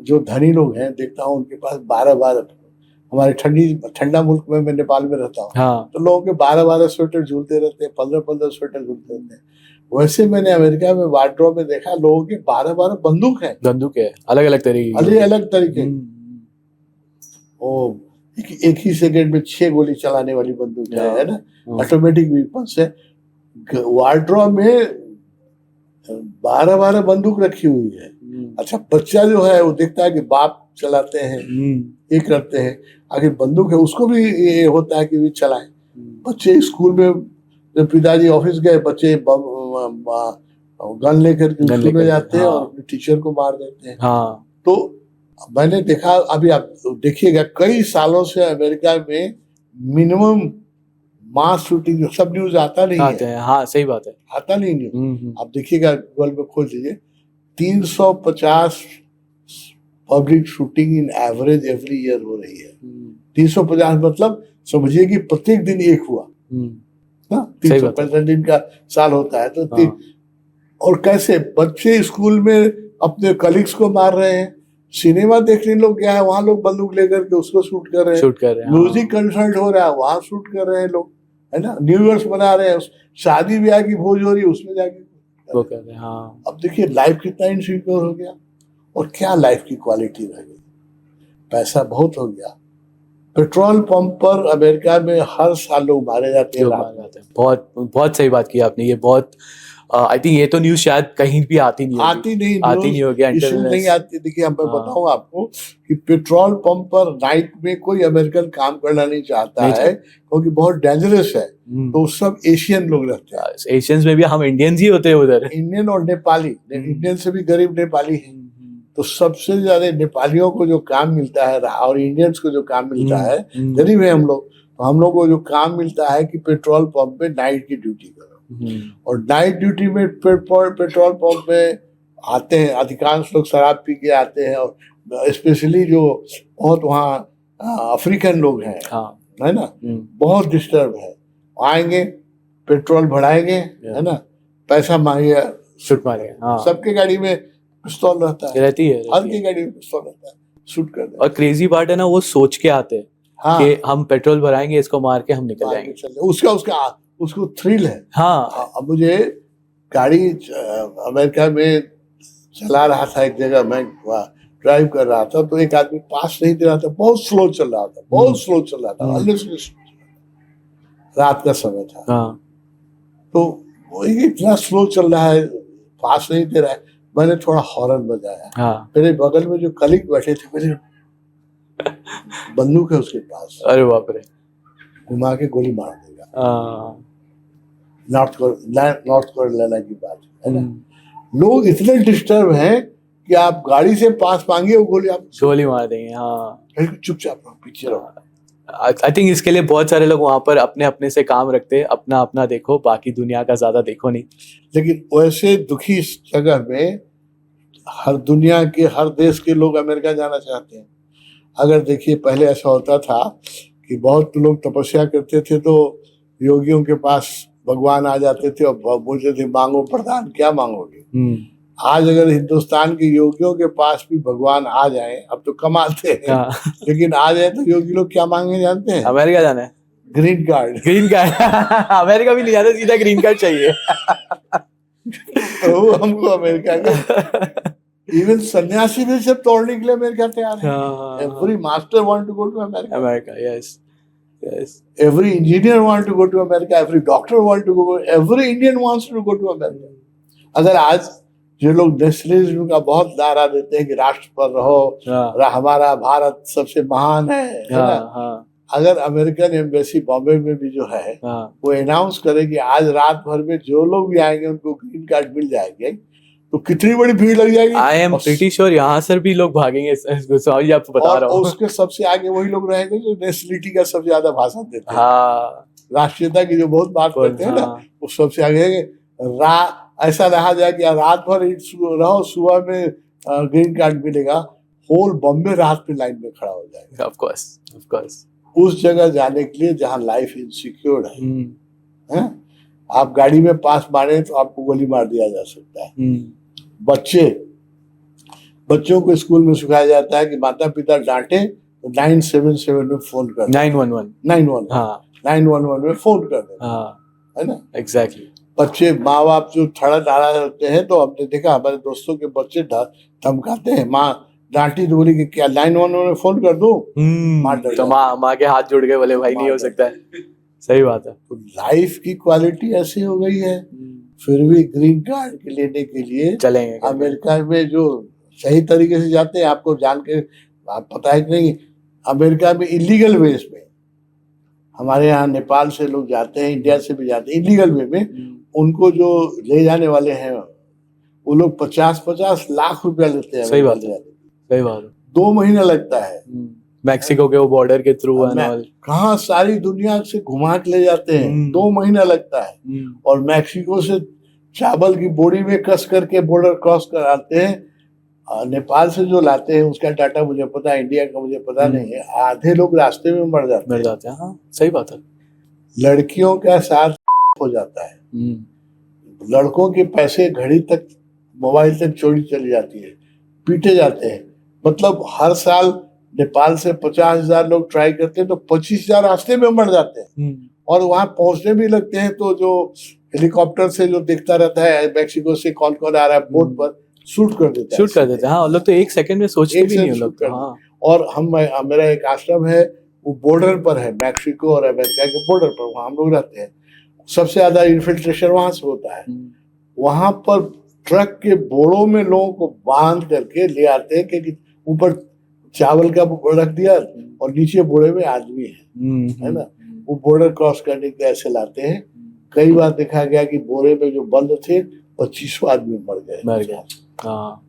जो धनी लोग हैं देखता हूँ उनके पास 12 हमारे ठंडा मुल्क में, मैं नेपाल में रहता हूँ, तो लोगों के 12 स्वेटर झूलते रहते हैं, 15 स्वेटर झूलते रहते हैं। वैसे मैंने अमेरिका में वार्डरोब में देखा लोगों के 12 बंदूक है, अलग अलग तरीके। ओ एक ही सेकंड में 6 गोली चलाने वाली बंदूक है ना, ऑटोमेटिक वेपन्स है। वार्डरोब में 12 बंदूक रखी हुई है। अच्छा, बच्चा जो है वो देखता है कि बाप चलाते हैं, ये करते हैं, आखिर बंदूक है, उसको भी ये होता है कि भी चलाएं। बच्चे स्कूल में, जब पिताजी ऑफिस गए, बच्चे गन लेकर के स्कूल में जाते हैं और अपने टीचर को मार देते हैं। तो मैंने देखा, अभी आप देखिएगा, कई सालों से अमेरिका में मिनिमम मास शूटिंग, सब न्यूज आता नहीं है। हाँ, सही बात है, आता नहीं न्यूज। आप देखिएगा, गूगल पे खोज लीजिए, 350 पब्लिक शूटिंग इन एवरेज एवरी ईयर हो रही है। 350 मतलब समझिए कि प्रत्येक दिन एक हुआ ना, 365 दिन का साल होता है तो और कैसे बच्चे स्कूल में अपने कलीग्स को मार रहे हैं। सिनेमा देखने लोग गया है, वहां लोग बंदूक लेकर के उसको शूट कर रहे हैं। म्यूजिक कंसर्ट हो रहा है, वहां शूट कर रहे हैं लोग, है ना? न्यू ईयर्स मना रहे हैं, शादी ब्याह की भोज हो रही है, उसमें जाके वो कर रहे हैं। अब देखिए लाइफ कितना इनसिक्योर हो गया, और क्या लाइफ की क्वालिटी रह गई। पैसा बहुत हो गया। पेट्रोल पंप पर अमेरिका में हर साल लोग मारे जाते हैं। बहुत सही बात की आपने। ये बहुत आई थिंक ये तो न्यूज शायद कहीं भी आती नहीं हो गया, इसलिए नहीं आती। देखिए मैं बताऊं आपको कि पेट्रोल पंप पर नाइट में कोई अमेरिकन काम करना नहीं चाहता है, क्योंकि बहुत डेंजरस है। तो सब एशियन लोग रहते हैं। एशियंस में भी हम इंडियंस ही होते हैं उधर, इंडियन और नेपाली। इंडियन से भी गरीब नेपाली है। तो सबसे ज्यादा नेपालियों को जो काम मिलता है और इंडियंस को जो काम मिलता है, गरीब है हम लोग, तो हम लोग को जो काम मिलता है कि पेट्रोल पंप पे नाइट की ड्यूटी करो। और नाइट ड्यूटी में पेट्रोल पंप में आते हैं, अधिकांश लोग शराब पी के आते हैं, और स्पेशली जो बहुत वहाँ अफ्रीकन लोग हैं, हाँ, है ना, बहुत डिस्टर्ब है। आएंगे, पेट्रोल बढ़ाएंगे, है ना, पैसा मांगे, शूट मारेंगे। हाँ, सबके गाड़ी में पिस्तौल रहता है, रहती है। हर की गाड़ी में पिस्तौल रहता है, शूट कर देंगे। और क्रेजी पार्ट है ना, वो सोच के आते हैं हाँ, कि हम पेट्रोल भराएंगे, इसको मार के हम निकल मार के जाएंगे। चले, उसको थ्रिल है। हाँ, अब मुझे गाड़ी अमेरिका में चला रहा था, एक जगह मैं ड्राइव कर रहा था, तो एक आदमी पास नहीं दे रहा था, बहुत स्लो चल रहा था, बहुत स्लो चल रहा था, रात का समय था। हाँ, तो वो इतना स्लो चल रहा है, पास नहीं दे रहा है, मैंने थोड़ा हॉर्न बजाया। हाँ, मेरे बगल में जो कलीग बैठे थे, मेरे बंदूक है उसके पास, अरे बाप रे, घुमा के गोली मार देगा। हाँ, नॉर्थ कैरोलिना की बात है ना। लोग इतने डिस्टर्ब हैं कि आप गाड़ी से पास मांगे, वो गोली मार देंगे। हाँ, चुपचाप पीछे रहो। आई थिंक इसके लिए बहुत सारे लोग वहां पर अपने अपने से काम रखते हैं, अपना अपना देखो, बाकी दुनिया का ज्यादा देखो नहीं। लेकिन वैसे दुखी इस जगह में हर दुनिया के, हर देश के लोग अमेरिका जाना चाहते हैं। अगर देखिए, पहले ऐसा होता था कि बहुत लोग तपस्या करते थे तो योगियों के पास भगवान आ जाते थे और बोलते थे मांगो वरदान, क्या मांगोगे। आज अगर हिंदुस्तान के योगियों के पास भी भगवान आ जाए, अब तो कमाते हैं, लेकिन आ जाए तो योगी लोग क्या मांगे जानते हैं? अमेरिका जाना है, green card. Green card. America भी नहीं जाते, सीधा ग्रीन कार्ड चाहिए। तो हमको अमेरिका के इवन सन्यासी भी सब तोड़ने के लिए अमेरिका तैयार है। Every master want to go to America. America, yes, yes. Every engineer want to go to America, every doctor want to go, every Indian wants to go to America. अगर आज जो लोग नेशनलिज्म का बहुत नारा देते हैं कि राष्ट्र पर रहो, हमारा भारत सबसे महान है ना, अगर अमेरिकन एम्बेसी बॉम्बे में भी जो है वो अनाउंस करे कि आज रात भर में जो लोग भी आएंगे उनको ग्रीन कार्ड मिल जाएंगे, तो कितनी बड़ी भीड़ लग जाएगी। आई एम प्रीटी श्योर यहाँ से भी लोग भागेंगे, आपको बता रहा हूँ। उसके सबसे आगे वही लोग रहेंगे जो नेशनलिटी का सबसे ज्यादा भाषण देते हैं, राष्ट्रीयता की जो बहुत बात करते हैं ना, वो सबसे आगे। ऐसा रहा जाए कि रात भर रहो, सुबह में ग्रीन कार्ड मिलेगा, होल बॉम्बे रात में लाइन में खड़ा हो जाएगा। ऑफ कोर्स उस जगह जाने के लिए जहाँ लाइफ इनसिक्योर है। आप गाड़ी में पास मारे तो आपको गोली मार दिया जा सकता है। बच्चों को स्कूल में सिखाया जाता है कि माता पिता डांटे तो 977 में फोन कर, 911 में फोन कर दे, है ना। एग्जैक्टली। बच्चे, माँ बाप जो थड़ा होते हैं, तो हमने देखा हमारे दोस्तों के बच्चे धमकाते हैं, माँ डांटी तो बोली कि क्या 911 में फोन कर दूं, तो माँ के हाथ जुड़ गए, बोले भाई नहीं हो सकता है। सही बात है। तो लाइफ की क्वालिटी ऐसी हो गई है, फिर भी ग्रीन कार्ड लेने के लिए चलेंगे अमेरिका में जो सही तरीके से जाते हैं, आपको जान के आप पता है कि नहीं, अमेरिका में इलीगल वेज में, हमारे यहाँ नेपाल से लोग जाते हैं, इंडिया से भी जाते हैं इलीगल वे में, उनको जो ले जाने वाले हैं वो लोग 50-50 लाख रुपया लेते हैं। सही बात है, सही बात है। 2 महीना लगता है मैक्सिको के वो बॉर्डर के थ्रू। कहाँ सारी दुनिया से घुमा के ले जाते हैं, 2 महीना लगता है। और मैक्सिको से चावल की बोरी में कस करके बॉर्डर क्रॉस कराते हैं। नेपाल से जो लाते हैं उसका डाटा मुझे पता है, इंडिया का मुझे पता नहीं है। आधे लोग रास्ते में मर जाते हैं। हाँ, सही बात है। लड़कियों का साथ हो जाता है, लड़कों के पैसे घड़ी तक, मोबाइल तक चोरी चली जाती है, पीटे जाते हैं। मतलब हर साल नेपाल से 50,000 लोग ट्राई करते हैं तो 25,000 रास्ते में मर जाते हैं। और वहां पहुंचने भी लगते हैं तो जो हेलीकॉप्टर से जो देखता रहता है मैक्सिको से कौन कौन आ रहा है बोर्ड पर, शूट कर देते हैं। हाँ, लोग तो 1 सेकंड में सोचते भी नहीं लोग। हाँ। और मेरा एक आश्रम है, वो बॉर्डर पर है, मैक्सिको और अमेरिका के बॉर्डर पर, वहां हम लोग रहते हैं। सबसे ज्यादा इन्फिल्ट्रेशन वहां से होता है। वहां पर ट्रक के बोरों में लोगों को बांध करके ले आते हैं, क्योंकि ऊपर चावल का रख दिया और नीचे बोरे में आदमी है ना, वो बॉर्डर क्रॉस करने के ऐसे लाते हैं। कई बार देखा गया कि बोरे में जो बंद थे 25 आदमी मर गए। हाँ।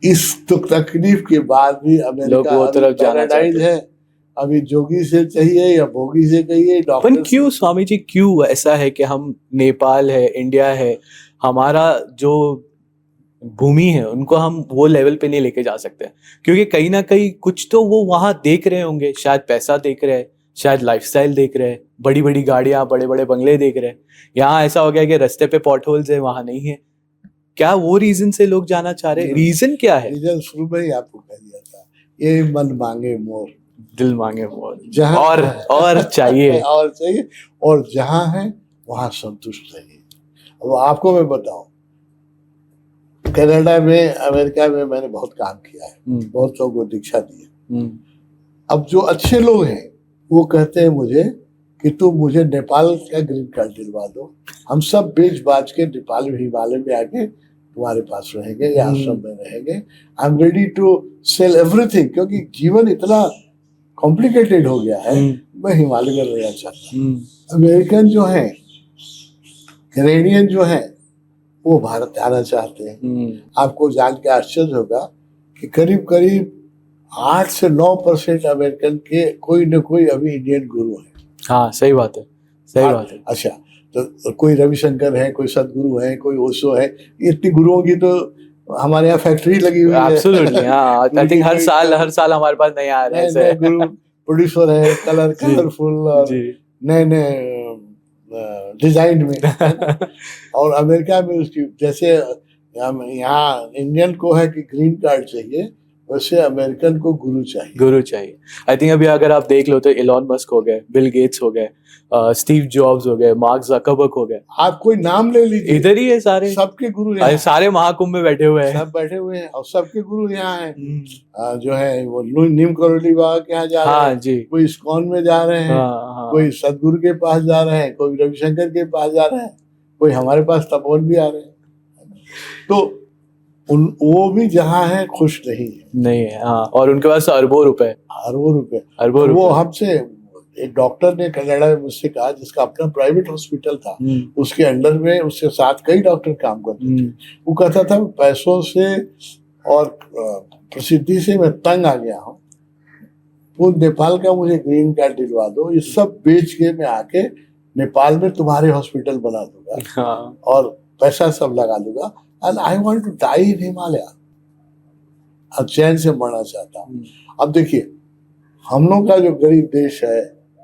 इस तो तकलीफ के बाद भी अमेरिका वो तरफ पैराडाइज है। अभी जोगी से चाहिए या भोगी से कहिए, डॉक्टर। क्यों स्वामी जी, क्यों ऐसा है कि हम नेपाल है, इंडिया है, हमारा जो भूमि है उनको हम वो लेवल पे नहीं लेके जा सकते, क्योंकि कहीं ना कहीं कुछ तो वो वहां देख रहे होंगे, शायद पैसा देख रहे हैं, शायद लाइफस्टाइल देख रहे हैं, बड़ी बड़ी गाड़ियां, बड़े बड़े बंगले देख रहे हैं। यहाँ ऐसा हो गया कि रास्ते पे पॉट होल्स है, वहां नहीं है। क्या वो रीजन से लोग जाना चाह रहे हैं? रीजन क्या है? रीजन शुरू में ही आपको कह दिया था, ये मन मांगे मोर, दिल मांगे मोर, जहाँ और चाहिए और चाहिए, और जहाँ है वहाँ संतुष्ट रहिए। अब आपको मैं बताऊं, कनाडा में, अमेरिका में मैंने बहुत काम किया है, बहुत लोगों को दीक्षा दी है। अब जो अच्छे लोग हैं वो कहते हैं मुझे कि तुम मुझे नेपाल का ग्रीन कार्ड दिलवा दो, हम सब बेच बाज के नेपाल में, हिमालय में आके तुम्हारे पास रहेंगे या आश्रम में रहेंगे। I am ready to sell everything, क्योंकि जीवन इतना कॉम्प्लिकेटेड हो गया है, मैं हिमालय में रहना चाहता हूँ। अमेरिकन जो है, कैनेडियन जो है, वो भारत आना चाहते हैं। आपको जान के आश्चर्य होगा कि करीब करीब 8 से 9% अमेरिकन के कोई न कोई अभी इंडियन गुरु है। हाँ, सही बात है, सही बात है। अच्छा, तो कोई रविशंकर है, कोई सदगुरु है, कोई ओशो है, इतनी गुरुओं की तो हमारे यहाँ फैक्ट्री लगी हुई है। एब्सोल्युटली, हाँ। आई थिंक हर साल हमारे पास नए आ रहे हैं, गुरु प्रोड्यूसर है, कलरफुल और नए नए डिजाइन में। और अमेरिका में उसकी, जैसे यहाँ इंडियन को है कि ग्रीन कार्ड चाहिए, वैसे अमेरिकन को गुरु चाहिए। आई थिंक अभी अगर आप देख लो तो इलॉन मस्क हो गए, बिल गेट्स हो गए, स्टीव जॉब्स हो गए, मार्क जकरबर्ग हो गए, आप कोई नाम ले लीजिए, इधर ही है सारे, सबके गुरु यहाँ, सारे महाकुंभ में बैठे हुए हैं, सब बैठे हुए हैं, और सबके गुरु यहाँ हैं। जो है वो नीम करोली बाबा के यहाँ जा रहे हैं जी, कोई इस्कॉन में जा रहे हैं, कोई सदगुरु के पास जा रहे हैं, कोई रविशंकर के पास जा रहे हैं, कोई हमारे पास तपोवन भी आ रहे हैं। तो वो भी जहाँ है खुश नहीं है। हाँ, और उनके पास अरबों रुपए। वो हमसे, एक डॉक्टर ने कनाडा में मुझसे कहा, जिसका अपना प्राइवेट हॉस्पिटल था, उसके अंडर में उसके साथ कई डॉक्टर काम करते थे। वो कहता था पैसों से और प्रसिद्धि से मैं तंग आ गया हूँ, वो नेपाल का मुझे ग्रीन कार्ड दिलवा दो, ये सब बेच के मैं आके नेपाल में तुम्हारे हॉस्पिटल बना दूंगा और पैसा सब लगा दूंगा, and I want to die in Himalaya। अब चैन से मरना चाहता हूँ। अब देखिए, हम लोग का जो गरीब देश है,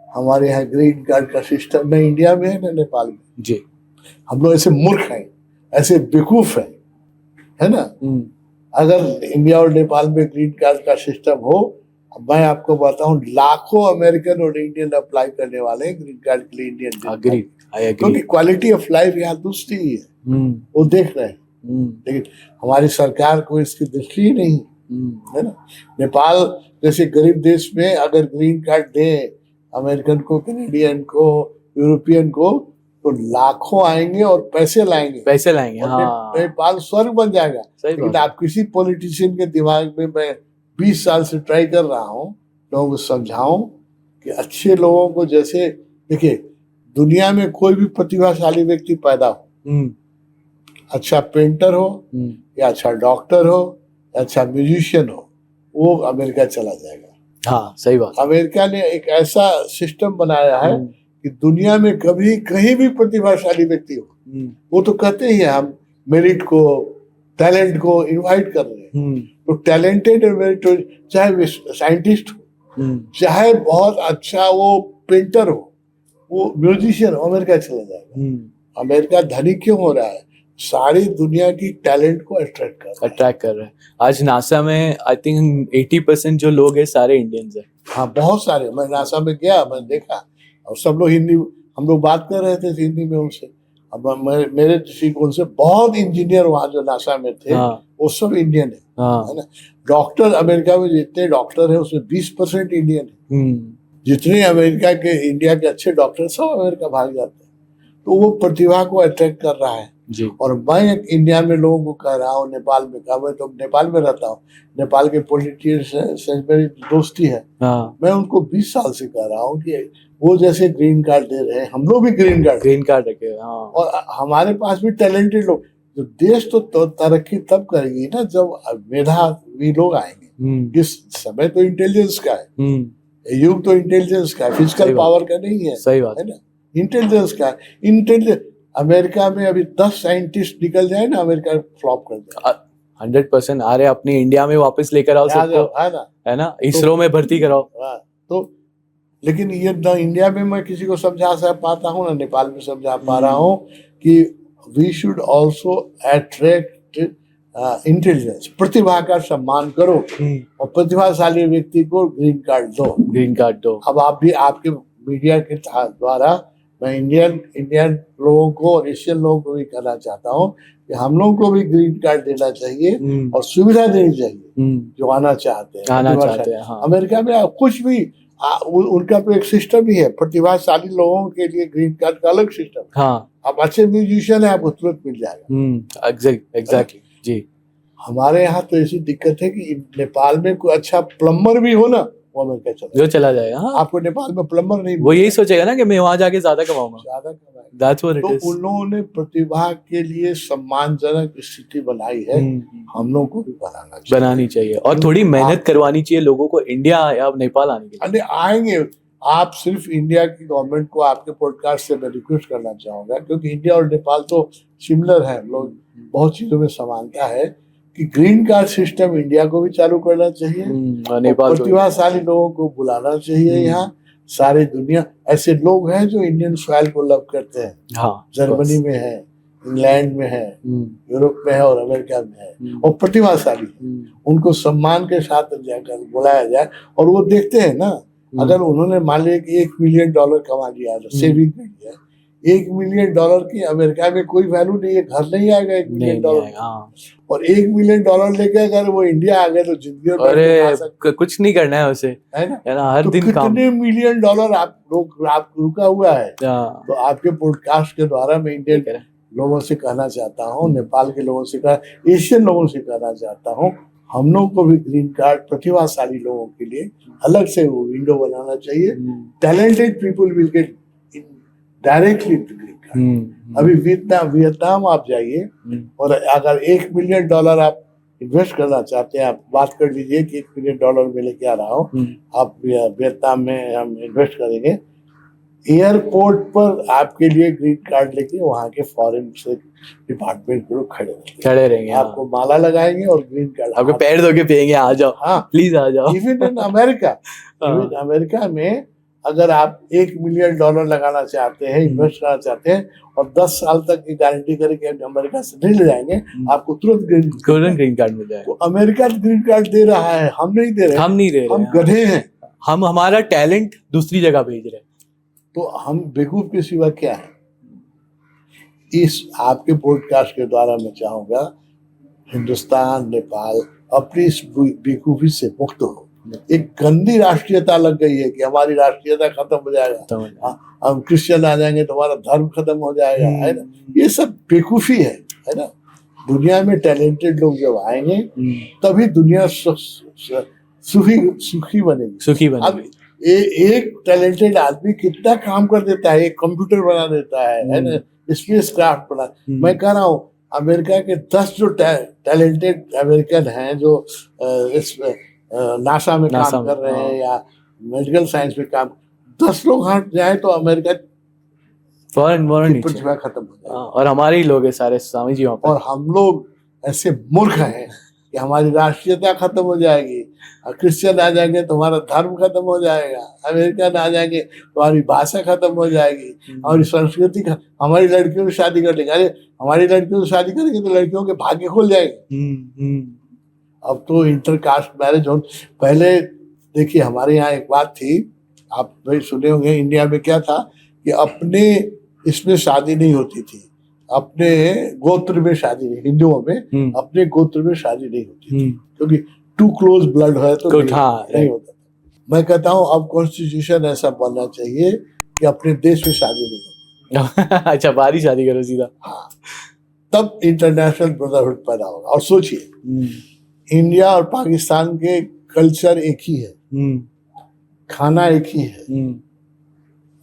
हमारे यहाँ ग्रीन कार्ड का सिस्टम न इंडिया में है न नेपाल में जी। हम लोग ऐसे मूर्ख हैं, ऐसे बेवकूफ हैं, है ना। अगर इंडिया और नेपाल में ग्रीन कार्ड का सिस्टम हो, मैं आपको बताऊं, लाखों अमेरिकन और इंडियन अप्लाई करने वाले हैं ग्रीन कार्ड के लिए, इंडियन, क्योंकि क्वालिटी ऑफ लाइफ यहाँ दूसरी ही है, वो देख रहे हैं। लेकिन हमारी सरकार को इसकी दृष्टि ही नहीं है ना। नेपाल जैसे गरीब देश में अगर ग्रीन कार्ड दे अमेरिकन को, कैनेडियन को, यूरोपियन को, तो लाखों आएंगे और पैसे लाएंगे। हाँ। नेपाल स्वर्ग बन जाएगा। लेकिन आप किसी पॉलिटिशियन के दिमाग में, मैं 20 साल से ट्राई कर रहा हूँ लोगों को समझाऊं कि अच्छे लोगों को, जैसे देखिए, दुनिया में कोई भी प्रतिभाशाली व्यक्ति पैदा हो, अच्छा पेंटर हो या अच्छा डॉक्टर हो या अच्छा म्यूजिशियन हो, वो अमेरिका चला जाएगा। हाँ, सही बात। अमेरिका ने एक ऐसा सिस्टम बनाया है कि दुनिया में कभी कहीं भी प्रतिभाशाली व्यक्ति हो, वो तो कहते ही है हम मेरिट को, टैलेंट को इनवाइट कर रहे हैं। तो टैलेंटेड मेरिट, चाहे साइंटिस्ट हो, चाहे बहुत अच्छा वो पेंटर हो, वो म्यूजिशियन हो, अमेरिका चला जाएगा। अमेरिका धनी क्यों हो रहा है? सारी दुनिया की टैलेंट को अट्रैक्ट कर रहा है। आज नासा में आई थिंक 80% जो लोग हैं सारे इंडियंस हैं। हाँ, बहुत सारे। मैं नासा में गया, मैं देखा, और सब लोग हिंदी, हम लोग बात कर रहे थे हिंदी में उनसे। अब मेरे दृष्टिकोण से बहुत इंजीनियर वहाँ जो नासा में थे, वो सब इंडियन है ना। डॉक्टर अमेरिका में जितने डॉक्टर है उसमें 20% इंडियन है। जितने अमेरिका के, इंडिया के अच्छे डॉक्टर सब अमेरिका भाग जाते हैं। तो वो प्रतिभा को अट्रैक्ट कर रहा है जी। और मैं इंडिया में लोगों को कह रहा हूँ, नेपाल में कहा, मैं तो नेपाल में रहता हूँ, नेपाल के पॉलिटिशियन से मेरी दोस्ती है। मैं उनको 20 साल से कह रहा हूँ कि वो जैसे ग्रीन कार्ड दे रहे हैं, हम लोग भी ग्रीन कार्ड रखे। और हमारे पास भी टैलेंटेड लोग, जो देश तो तरक्की तब करेगी ना जब मेधावी लोग आएंगे। इस समय तो इंटेलिजेंस का है, युग तो इंटेलिजेंस का है, फिजिकल पावर का नहीं है। सही बात है ना, इंटेलिजेंस का है। इंटेलिजेंस अमेरिका में अभी 10 साइंटिस्ट निकल जाए ना, अमेरिका फ्लॉप कर जाए। 100% आ रहे अपनी इंडिया में वापस लेकर आओ सबको, है ना, इसरो में भर्ती कराओ। तो लेकिन ये ना इंडिया में मैं किसी को समझा पाता हूँ ना नेपाल में समझा पा रहा हूँ कि we should also attract intelligence, प्रतिभा का सम्मान करो और प्रतिभाशाली व्यक्ति को ग्रीन कार्ड दो। अब आप भी आपके मीडिया के द्वारा मैं इंडियन लोगों को और एशियन लोगों को भी कहना चाहता हूँ कि हम लोगों को भी ग्रीन कार्ड देना चाहिए और सुविधा देनी चाहिए जो आना चाहते हैं। हाँ। अमेरिका में आप कुछ भी उनका तो एक सिस्टम ही है, प्रतिभाशाली लोगों के लिए ग्रीन कार्ड का अलग सिस्टम। हाँ। आप अच्छे म्यूजिशियन है, आपको तुरंत मिल जाएगा। एग्जैक्टली जी। हमारे यहाँ तो ऐसी दिक्कत है कि नेपाल में कोई अच्छा प्लम्बर भी हो ना, वो अमेरिका चला जाएगा। हाँ। आपको नेपाल में प्लम्बर नहीं, वो यही सोचेगा ना कि मैं वहां जाके ज्यादा कमाऊंगा। That's what it is. तो उन लोगों ने प्रतिभा के लिए सम्मानजनक स्थिति बनाई है, हम लोग को भी बनानी चाहिए और थोड़ी मेहनत करवानी चाहिए लोगों को इंडिया या नेपाल आने के लिए। आएंगे आप, सिर्फ इंडिया की गवर्नमेंट को आपके पॉडकास्ट से मैं रिक्वेस्ट करना चाहूंगा, क्योंकि इंडिया और नेपाल तो सिमिलर है, लोग बहुत चीजों में समानता है, कि ग्रीन कार्ड सिस्टम इंडिया को भी चालू करना चाहिए, नेपाल प्रतिभाशाली लोगों को बुलाना चाहिए। यहाँ सारी दुनिया ऐसे लोग हैं जो इंडियन सॉइल को लव करते हैं। हाँ, जर्मनी में है, इंग्लैंड में है, यूरोप में है और अमेरिका में है और प्रतिभाशाली, उनको सम्मान के साथ जाकर बुलाया जाए और वो देखते हैं ना, अगर उन्होंने मान लिया कि $1 मिलियन कमा लिया, सेविंग कर लिया, $1 मिलियन की अमेरिका में कोई वैल्यू नहीं है, घर नहीं आएगा $1 मिलियन। और $1 मिलियन लेके अगर वो इंडिया आ गए तो जिंदगी कुछ नहीं करना है उसे, है ना, हर दिन कितने $1 मिलियन आप रुका हुआ है। तो आपके पॉडकास्ट के द्वारा मैं इंडियन लोगों से कहना चाहता हूँ, नेपाल के लोगों से एशियन लोगों से कहना चाहता हूँ, हम लोग को भी ग्रीन कार्ड प्रतिभाशाली लोगों के लिए अलग से वो विंडो बनाना चाहिए। Talented people will get directly green card. अभी वियतनाम आप जाइए और अगर $1 मिलियन आप इन्वेस्ट करना चाहते हैं, आप बात कर लीजिए कि $1 मिलियन में लेके आ रहा हूँ, आप वियतनाम में हम इन्वेस्ट करेंगे, एयरपोर्ट पर आपके लिए ग्रीन कार्ड लेके वहाँ के फॉरेन से डिपार्टमेंट के लोग खड़े रहेंगे, आपको माला लगाएंगे और ग्रीन कार्ड आपके पैर धो के पिएंगे, आ जाओ, हाँ प्लीज आ जाओ। इवन इन अमेरिका में अगर आप $1 मिलियन लगाना चाहते हैं, इन्वेस्ट करना चाहते हैं और 10 साल तक की गारंटी करके अमेरिका से नहीं ले जाएंगे, आपको तुरंत ग्रीन कार्ड मिल जाएगा। तो अमेरिका ग्रीन कार्ड दे रहा है, हम नहीं दे रहे, हम गधे हैं, हम हमारा टैलेंट दूसरी जगह भेज रहे हैं, तो हम बेवकूफ के सिवा क्या है। इस आपके पॉडकास्ट के द्वारा मैं चाहूंगा हिंदुस्तान, नेपाल अपनी इस बेवकूफी से मुक्त हो। एक गंदी राष्ट्रीयता लग गई है कि हमारी राष्ट्रीयता खत्म हो जाएगा, हम क्रिश्चियन आ जाएंगे तो हमारा धर्म खत्म हो जाएगा, है ना, ये सब बेवकूफी है ना। दुनिया में टैलेंटेड लोग जब आएंगे तभी दुनिया सुखी बनेगी। अब एक टैलेंटेड आदमी कितना काम कर देता है, एक कंप्यूटर बना देता है ना, स्पेस क्राफ्ट बना। मैं कह रहा हूँ अमेरिका के 10 जो टैलेंटेड अमेरिकन हैं जो नासा में काम कर रहे हैं या मेडिकल साइंस में काम, 10 लोग हट जाए तो अमेरिका फौरन प्रतिभा खत्म हो जाए। और हमारे ही लोग हैं सारे स्वामी जी, और हम लोग ऐसे मूर्ख हैं कि हमारी राष्ट्रीयता खत्म हो जाएगी, क्रिश्चियन आ जाएंगे तो हमारा धर्म खत्म हो जाएगा, अमेरिकन आ जाएंगे तो हमारी भाषा खत्म हो जाएगी, हमारी संस्कृति, हमारी लड़कियों से शादी कर लेंगे। अरे हमारी लड़कियों से शादी करेंगे तो लड़कियों के भाग्य खुल जाएंगे। अब तो इंटरकास्ट मैरिज हो। पहले देखिए हमारे यहाँ एक बात थी, आप भाई सुने होंगे, इंडिया में क्या था कि अपने इसमें शादी नहीं होती थी, अपने गोत्र में शादी नहीं, हिंदुओं में अपने गोत्र में शादी नहीं होती थी, क्योंकि टू क्लोज ब्लड है तो नहीं होता। मैं कहता हूँ अब कॉन्स्टिट्यूशन ऐसा बनना चाहिए कि अपने देश में शादी नहीं हो। अच्छा, बाहर ही शादी करो सीधा। हाँ, तब इंटरनेशनल ब्रदरहुड पैदा होगा। और सोचिए इंडिया और पाकिस्तान के कल्चर एक ही है, खाना एक ही है,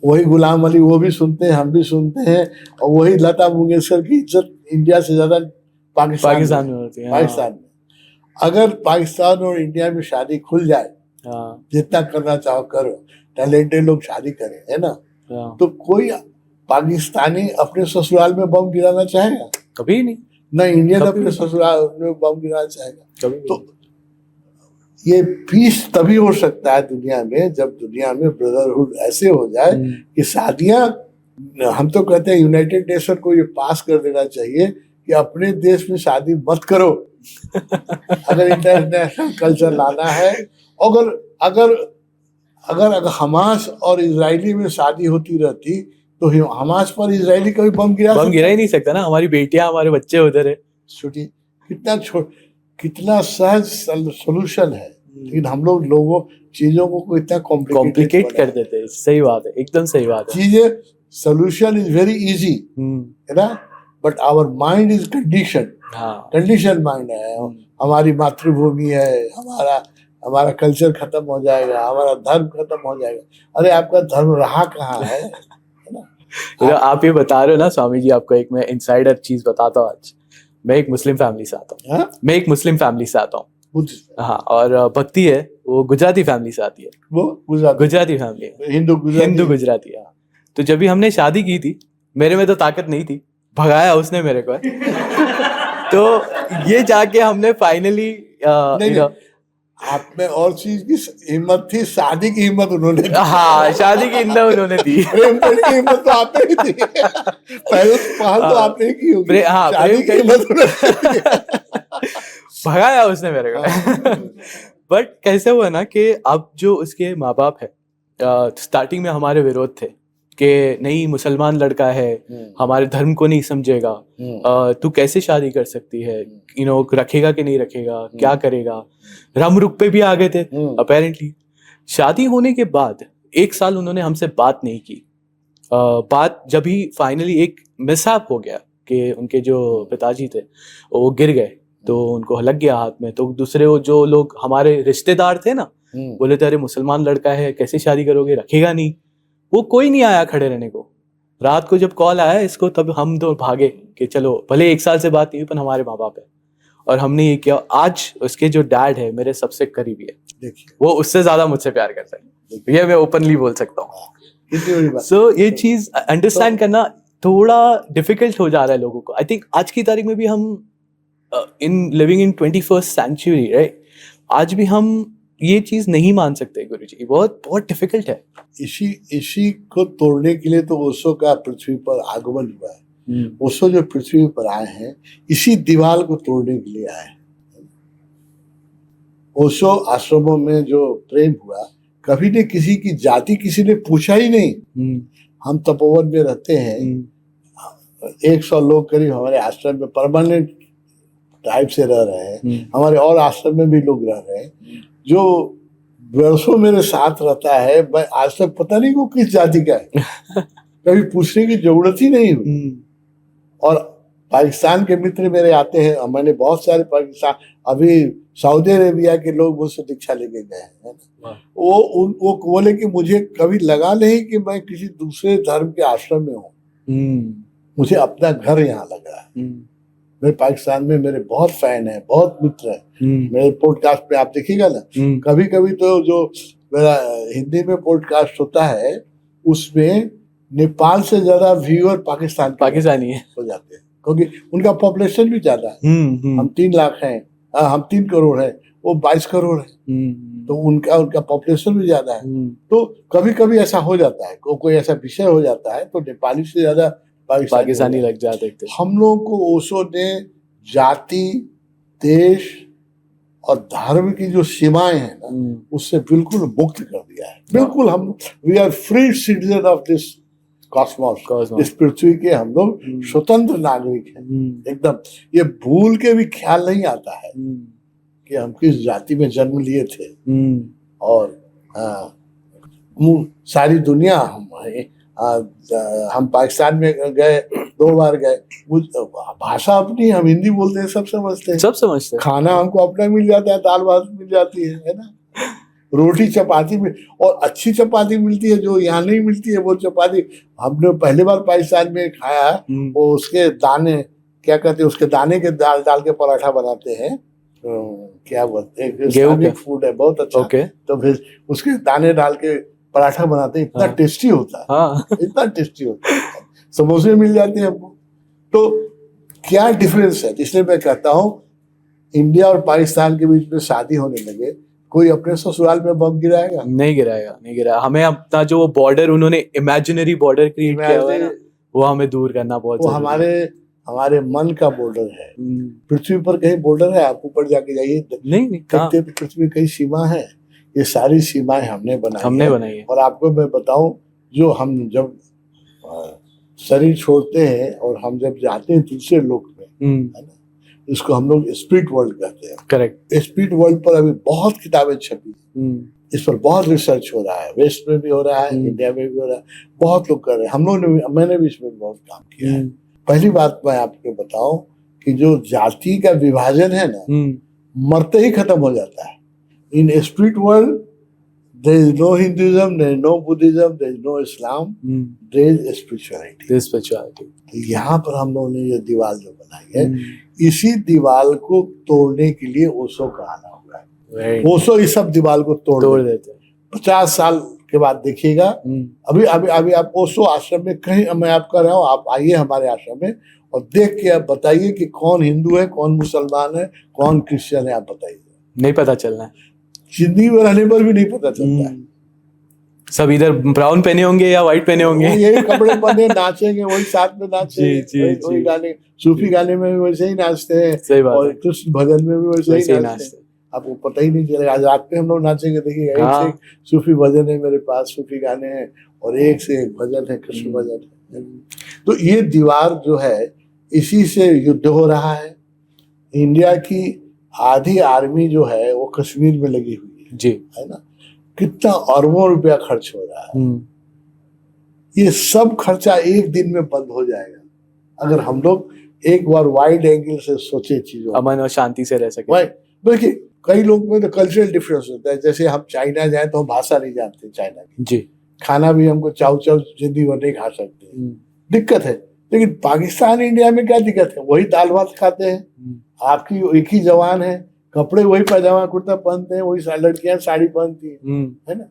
वही गुलाम अली वो भी सुनते हैं, हम भी सुनते हैं, और वही लता मंगेशकर की इज्जत इंडिया से ज्यादा पाकिस्तान में होती है। पाकिस्तान में अगर पाकिस्तान और इंडिया में शादी खुल जाए, जितना करना चाहो करो, टैलेंटेड लोग शादी करें, है ना, तो कोई पाकिस्तानी अपने ससुराल में बम गिराना चाहेगा? कभी नहीं। ना इंडियन कभी अपने नहीं। ससुराल में बम गिराना चाहेगा। कभी तो ये पीस तभी हो सकता है दुनिया में जब दुनिया में ब्रदरहुड ऐसे हो जाए कि शादियां, हम तो कहते हैं यूनाइटेड नेशन को ये पास कर देना चाहिए कि अपने देश में शादी मत करो अगर इंटरनेशनल कल्चर लाना है। अगर अगर अगर हमास और इजरायली में शादी होती रहती तो हमास पर इजरायली कभी बम गिरा ही नहीं सकता ना। हमारी बेटियां, हमारे बच्चे उधर है। छोटी कितना सहज सोल्यूशन है, लेकिन हम लोगों चीजों को इतना कॉम्प्लिकेट कर देते हैं। सही बात है, एकदम सही बात है। चीजें सोल्यूशन इज वेरी इजी है ना, but our mind is condition mind है। हमारी मातृभूमि है, हमारा कल्चर खत्म हो जाएगा, हमारा धर्म खत्म हो जाएगा। अरे आपका धर्म रहा कहाँ है ना? आप ये बता रहे हो ना स्वामी जी, आपको एक मैं इनसाइडर चीज बताता हूँ। आज मैं एक मुस्लिम फैमिली से आता हूँ। हाँ, और भक्ति है वो गुजराती फैमिली से आती है। वो गुजराती फैमिली है, हिंदू गुजराती। हाँ, तो जब भी हमने शादी की थी, मेरे में तो ताकत नहीं थी, भगाया उसने मेरे को। तो ये जाके हमने फाइनली आप में और चीज की हिम्मत थी, शादी की हिम्मत उन्होंने दी। हाँ, शादी की हिम्मत उन्होंने दी। प्रेम करने की हिम्मत तो आपने ही दी। पहल तो आपने ही की होगी। हाँ, शादी की हिम्मत भगाया उसने मेरे को। बट कैसे हुआ ना कि अब जो उसके माँ बाप है, स्टार्टिंग में हमारे विरोध थे कि नहीं, मुसलमान लड़का है, हमारे धर्म को नहीं समझेगा, तू कैसे शादी कर सकती है, रखेगा कि नहीं रखेगा, क्या करेगा। रम रुक पे भी आ गए थे अपेरेंटली। शादी होने के बाद 1 साल उन्होंने हमसे बात नहीं की। बात जब ही फाइनली एक मिसहैप हो गया कि उनके जो पिताजी थे वो गिर गए, तो उनको लग गया हाथ में। तो दूसरे जो लोग हमारे रिश्तेदार थे ना, बोले थे अरे मुसलमान लड़का है, कैसे शादी करोगे, रखेगा नहीं। वो कोई नहीं आया खड़े रहने को। रात को जब कॉल आया इसको, तब हम तो भागे कि चलो, भले 1 साल से बात नहीं हुई पर हमारे माँ बाप है। और हमने ये किया। आज उसके जो डैड है मेरे सबसे करीबी है, देखिए वो उससे ज्यादा मुझसे प्यार करता है, ये मैं ओपनली बोल सकता हूँ। सो ये चीज अंडरस्टैंड करना थोड़ा डिफिकल्ट हो जा रहा है लोगों को। आई थिंक आज की तारीख में भी हम in living in 21st century, right, आज भी हम ये चीज नहीं मान सकते गुरुजी। बहुत बहुत डिफिकल्ट है। इसी को तोड़ने के लिए तो ओशो का पृथ्वी पर आगमन हुआ है। ओशो जो पृथ्वी पर आए हैं, इसी दीवार को तोड़ने के लिए आए हैं। ओशो आश्रमों में जो प्रेम हुआ, कभी ने किसी की जाति किसी ने पूछा ही नहीं। हम तपोवन में रहते हैं, 100 लोग करीब हमारे आश्रम में परमानेंट टाइप से रह रहे हैं। हमारे और आश्रम में भी लोग रह रहे हैं जो वर्षों मेरे साथ रहता है। मैं आज तक पता नहीं वो किस जाति का है, कभी पूछने की जरूरत ही नहीं हुई। और पाकिस्तान के मित्र मेरे आते हैं, मैंने बहुत सारे पाकिस्तान, अभी सऊदी अरेबिया के लोग मुझसे दीक्षा लेके गए हैं। वो बोले कि मुझे कभी लगा नहीं कि मैं किसी दूसरे धर्म के आश्रम में हूँ, मुझे अपना घर यहाँ लगा है। मेरे पाकिस्तान में मेरे बहुत फैन हैं, बहुत मित्र हैं। मेरे पॉडकास्ट में आप देखिएगा ना, कभी कभी तो जो मेरा हिंदी में पॉडकास्ट होता है उसमें नेपाल से ज्यादा व्यूअर पाकिस्तानी हो जाते हैं, क्योंकि उनका पॉपुलेशन भी ज्यादा है। हम 3 लाख हैं, हम 3 करोड़ हैं, वो 22 करोड़ है, तो उनका पॉपुलेशन भी ज्यादा है। तो कभी कभी ऐसा हो जाता है, कोई ऐसा विषय हो जाता है तो नेपाली से ज्यादा पाकिस्तानी लग जाते थे। हम लोगों को ओशो ने जाति, देश और धर्म की जो सीमाएं हैं ना, उससे बिल्कुल मुक्त कर दिया है। बिल्कुल हम we are free citizen of this cosmos, इस पृथ्वी के हम लोग स्वतंत्र नागरिक हैं एकदम। ये भूल के भी ख्याल नहीं आता है कि हम किस जाति में जन्म लिए थे। और सारी दुनिया हम पाकिस्तान में गए, 2 बार गए, भाषा अपनी, हम हिंदी बोलते हैं, सब समझते हैं। खाना हमको अपना मिल जाता है, दाल भात मिल जाती है ना, रोटी चपाती में, और अच्छी चपाती मिलती है जो यहाँ नहीं मिलती है। वो चपाती हमने पहली बार पाकिस्तान में खाया, वो उसके दाने क्या कहते हैं, उसके दाने के दाल डाल के पराठा बनाते हैं, क्या बोलते हैं, फूड है बहुत अच्छा। तो फिर उसके दाने डाल के पराठा बनाते हैं, इतना टेस्टी होता है, इतना टेस्टी होता है। समोसे मिल जाते हैं हमको। तो क्या डिफरेंस है? इसलिए मैं कहता हूँ इंडिया और पाकिस्तान के बीच में शादी होने लगे, कोई अपने ससुराल में बम गिराएगा? नहीं गिराया। हमें अपना जो बॉर्डर उन्होंने इमेजिनरी बॉर्डर क्रिएट किया हुआ है ना, वो हमें दूर करना बहुत वो जरूरी है। हमारे मन का बॉर्डर है। पृथ्वी पर कहीं बॉर्डर है? आप ऊपर जाके जाइए, नहीं कहाँ, देखते पृथ्वी कहीं सीमा है? ये सारी सीमाएं हमने बनाई है। और आपको मैं बताऊं, जो हम जब शरीर छोड़ते हैं और हम जब जाते हैं दूसरे लोक में, है ना, इसको हम लोग स्पिरिट वर्ल्ड कहते हैं। करेक्ट। स्पिरिट वर्ल्ड पर अभी बहुत किताबें छपी, इस पर बहुत रिसर्च हो रहा है, वेस्ट में भी हो रहा है, इंडिया में भी हो रहा है, बहुत लोग कर रहे हैं। हम लोग ने, मैंने भी इसमें बहुत काम किया है। पहली बात मैं आपको बताऊं कि जो जाति का विभाजन है ना, मरते ही खत्म हो जाता है। इन spirit world there is no Hinduism, there is no Buddhism, there is no Islam, there is spirituality. तो यहाँ पर हम लोगों ने ये दीवार जो बनाई है, इसी दीवार को तोड़ने के लिए ओशो का आना हुआ है। ओशो इस सब दीवार को तोड़ देते हैं। 50 साल के बाद देखिएगा, अभी आप ओशो आश्रम में कहीं, मैं आप कह रहा हूँ, आप आइए हमारे आश्रम में और देख के आप बताइए कि कौन हिंदू है, कौन मुसलमान है, कौन क्रिश्चियन है, आप बताइए। नहीं पता चलना है, जिंदगी में रहने पर भी नहीं पता चलता है। सब इधर ब्राउन पहने होंगे या व्हाइट पहने होंगे, यही कपड़े पहने, नाचेंगे, वही साथ में नाचेंगे, वही गाने, सूफी गाने में भी वैसे ही नाचते हैं। सही बात और कृष्ण भजन में भी वैसे ही नाचते हैं। आपको पता ही नहीं चलेगा। आज रात में हम लोग नाचेंगे, देखिए एक से एक सूफी भजन है मेरे पास, सूफी गाने हैं, और एक से एक भजन है, कृष्ण भजन है। तो ये दीवार जो है, इसी से युद्ध हो रहा है। इंडिया की आधी आर्मी जो है वो कश्मीर में लगी हुई है जी, है ना। कितना अरबों रुपया खर्च हो रहा है। ये सब खर्चा एक दिन में बंद हो जाएगा अगर हम लोग एक बार वाइड एंगल से सोचे चीजों, अमन और शांति से रह सके। देखिए कई लोग में तो कल्चरल डिफरेंस होता है। जैसे हम चाइना जाए तो हम भाषा नहीं जानते चाइना की जी, खाना भी हमको चाउ चाउ जिंदगी भर नहीं खा सकते, दिक्कत है। लेकिन पाकिस्तान इंडिया में क्या दिक्कत है? वही दाल भात खाते हैं, आपकी एक ही जवान है, कपड़े वही पैजामा कुर्ता पहनते हैं, वही लड़कियां साड़ी पहनती है ना।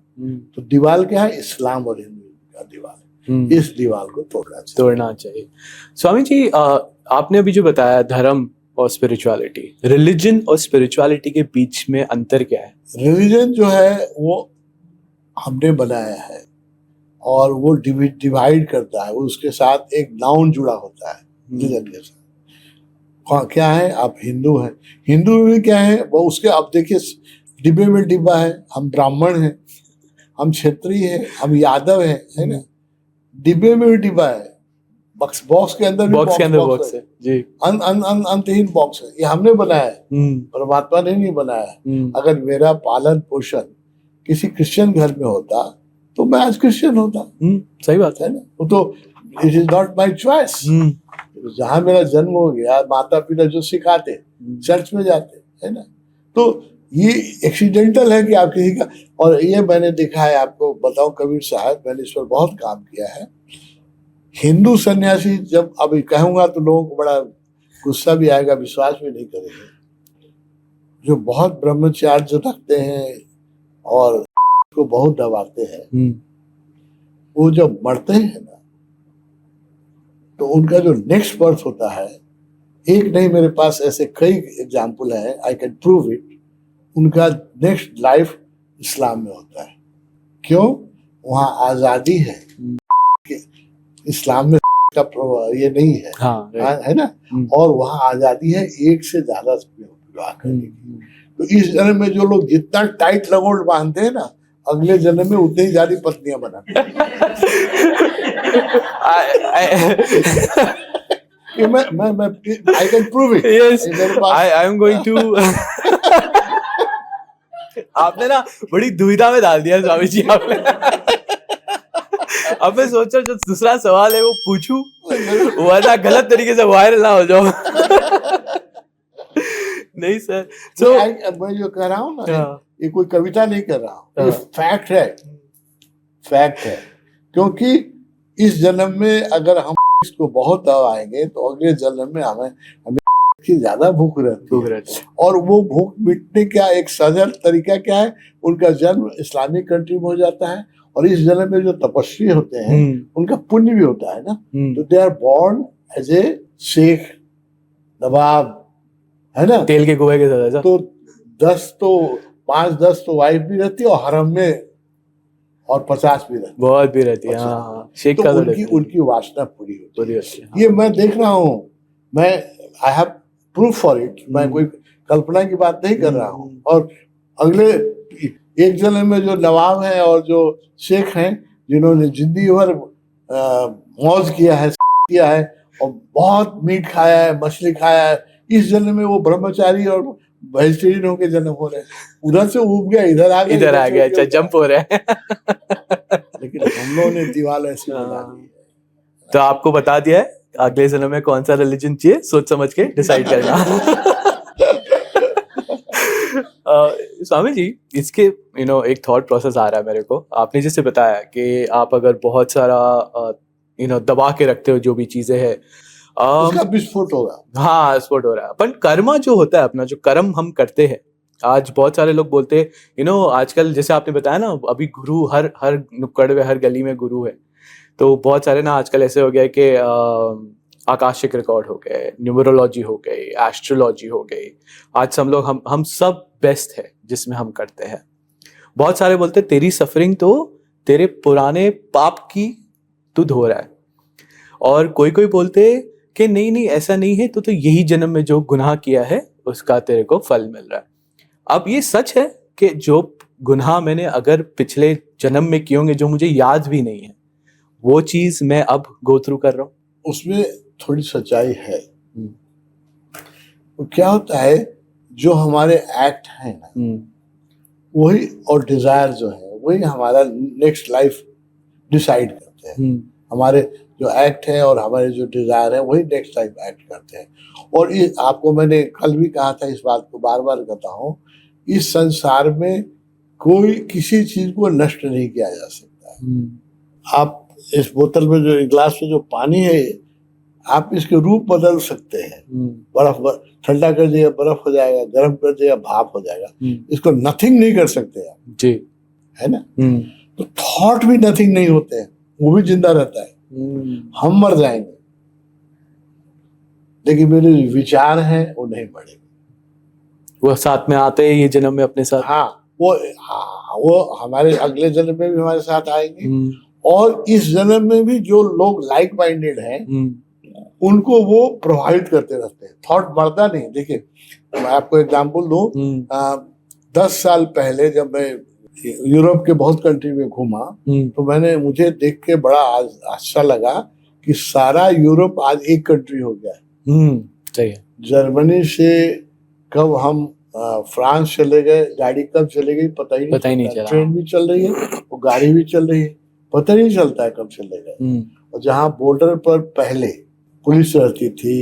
तो दीवार क्या है? इस्लाम और हिंदू का दीवार। इस दीवार को तोड़ना चाहिए। स्वामी जी, आपने अभी जो बताया धर्म और स्पिरिचुअलिटी, रिलीजन और स्पिरिचुअलिटी के बीच में अंतर क्या है? रिलीजन जो है वो हमने बनाया है और वो डिवाइड करता है, उसके साथ एक नाउन जुड़ा होता है रिलीजन के साथ। क्या है? आप हिंदू हैं, हिंदू में क्या है वो उसके, आप देखिए डिब्बे में डिब्बा है, हम ब्राह्मण हैं, हम क्षत्रिय हैं, हम यादव हैं, है ना। डिब्बे में भी डिब्बा है, बॉक्स के अंदर बॉक्स है जी, अंतहीन बॉक्स है। ये हमने बनाया है, परमात्मा ने नहीं बनाया है। अगर मेरा पालन पोषण किसी क्रिश्चियन घर में होता तो मैं आज क्रिश्चियन होता। सही बात है ना। वो तो it is not my choice. जहां मेरा जन्म हो गया, माता पिता जो सिखाते, चर्च में जाते, है ना। तो ये एक्सीडेंटल है कि आप किसी का, और ये मैंने देखा है, आपको बताऊं कबीर साहब, मैंने इस पर बहुत काम किया है। हिंदू सन्यासी जब अभी कहूंगा तो लोगों को बड़ा गुस्सा भी आएगा, विश्वास भी नहीं करेंगे, जो बहुत ब्रह्मचार्य रखते हैं और को बहुत दबाते हैं, वो जब मरते हैं ना तो उनका जो नेक्स्ट बर्थ होता है, एक नहीं मेरे पास ऐसे कई एग्जाम्पल है, आई कैन प्रूव इट, उनका नेक्स्ट लाइफ इस्लाम में होता है। क्यों? वहाँ आजादी है, इस्लाम में का ये नहीं है, हाँ, है ना। और वहाँ आजादी है एक से ज्यादा विवाह करने की। तो इस जन्म में जो लोग जितना टाइट लगोड़ बांधते हैं ना, अगले जन्म में उतनी ज्यादा पत्नियां बनाते मैं I can prove it. Yes, I am going to. आपने ना बड़ी दुविधा में डाल दिया स्वामी जी आपने। अब मैं सोचा जो दूसरा सवाल है वो पूछूं, वरना गलत तरीके से वायरल ना हो जाओ। नहीं सर, तो मैं जो कह रहा हूँ ना, ये कोई कविता नहीं कर रहा हूँ, ये फैक्ट है, फैक्ट है। क्योंकि इस जन्म में अगर हम इसको बहुत दबाएंगे तो अगले जन्म में हमें की ज्यादा भूख रहती है। और वो भूख मिटने का एक सरल तरीका क्या है? उनका जन्म इस्लामिक कंट्री में हो जाता है और इस जन्म में जो तपस्वी होते हैं उनका पुण्य भी होता है ना, तो they are born as a शेख, नवाब, है ना, तेल के कुएं के साथ। तो 5-10 तो वाइफ भी रहती है और हरम में, और 50 भी रहती है, बहुत भी रहती है। हाँ, शेख का तो उनकी वासना पूरी होती है। हाँ। ये मैं देख रहा हूँ, मैं I have proof for it, मैं कोई कल्पना की बात नहीं कर रहा हूँ। और अगले एक जन्म में जो नवाब हैं और जो शेख हैं, जिन्होंने जिंदगी भर मौज किया है और बहुत मीट खाया है, मछली खाया है, इस जन्म में वो ब्रह्मचारी और वेजिटेरियन होकर जन्म हो रहे हैं। उधर से उब गया, इधर आ गया, अच्छा जंप हो रहा है। लेकिन हम लोगों ने दीवार ऐसी बना दी है। तो आपको बता दिया है अगले जन्म में कौन सा रिलीजन चाहिए, सोच समझ के डिसाइड करना। स्वामी जी, इसके एक थॉट प्रोसेस आ रहा है मेरे को। आपने जैसे बताया कि आप अगर बहुत सारा दबा के रखते हो जो भी चीजें है, उसका विस्फोट होगा। हाँ, विस्फोट हो रहा है। पर कर्मा जो होता है अपना, जो कर्म हम करते हैं, आज बहुत सारे लोग बोलते हैं आजकल जैसे आपने बताया ना, अभी गुरु हर नुक्कड़ में, हर गली में गुरु है। तो बहुत सारे ना आजकल ऐसे हो गया कि आकाशिक रिकॉर्ड हो गए, न्यूमरोलॉजी हो गई, एस्ट्रोलॉजी हो गई। आज हम सब बेस्ट है जिसमें हम करते हैं। बहुत सारे बोलते हैं तेरी सफरिंग तो तेरे पुराने पाप की तू धो रहा है, और कोई बोलते कि नहीं ऐसा नहीं है, तो यही जन्म में जो गुनाह किया है उसका तेरे को फल मिल रहा है। अब ये सच है कि जो गुनाह मैंने अगर पिछले जन्म में किए होंगे, जो मुझे याद भी नहीं है, वो चीज मैं अब गो थ्रू कर रहा हूँ, उसमें थोड़ी सच्चाई है। तो क्या होता है, जो हमारे एक्ट हैं ना, वही, और डिजायर जो है वही हमारा नेक्स्ट लाइफ डिसाइड करते हैं। हमारे जो एक्ट है और हमारे जो डिजायर है वही नेक्स्ट लाइफ एक्ट करते हैं। और ये आपको मैंने कल भी कहा था, इस बात को बार बार कहता हूँ, इस संसार में कोई किसी चीज को नष्ट नहीं किया जा सकता है। आप इस बोतल में जो, ग्लास में जो पानी है, आप इसके रूप बदल सकते हैं। बर्फ ठंडा कर दिया बर्फ हो जाएगा, गर्म कर दिया भाप हो जाएगा। इसको नथिंग नहीं कर सकते आप जी, है ना। तो थॉट भी नथिंग नहीं होते हैं, वो भी जिंदा रहता है। हम मर जाएंगे लेकिन मेरे विचार हैं वो नहीं मरेंगे, वो साथ में आते हैं ये जन्म में अपने साथ। वो हमारे अगले जन्म में भी हमारे साथ आएंगे, और इस जन्म में भी जो लोग लाइक माइंडेड हैं उनको वो प्रभावित करते रहते हैं। थॉट बढ़ता नहीं। देखिए, मैं आपको एग्जाम्पल दूं, 10 साल पहले जब मैं यूरोप के बहुत कंट्री में घूमा, तो मुझे देख के बड़ा अच्छा लगा कि सारा यूरोप आज एक कंट्री हो गया है। सही है। जर्मनी से कब हम फ्रांस चले गए, गाड़ी कब चले गई पता ही नहीं चला। ट्रेन भी चल रही है और गाड़ी भी चल रही है, पता ही नहीं चलता है कब चले गए। और जहाँ बॉर्डर पर पहले पुलिस रहती थी,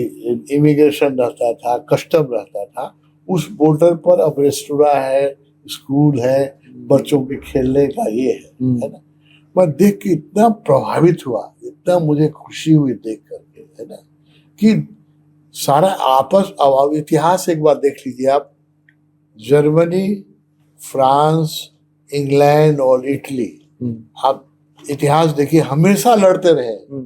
इमिग्रेशन रहता था, कस्टम रहता था, उस बॉर्डर पर अब रेस्टोरेंट है, स्कूल है, बच्चों के खेलने का ये है ना। मैं देख के इतना प्रभावित हुआ, इतना मुझे खुशी हुई देख करके, है ना, कि सारा आपस अब इतिहास एक बार देख लीजिए आप। जर्मनी, फ्रांस, इंग्लैंड और इटली, आप इतिहास देखिए, हमेशा लड़ते रहे।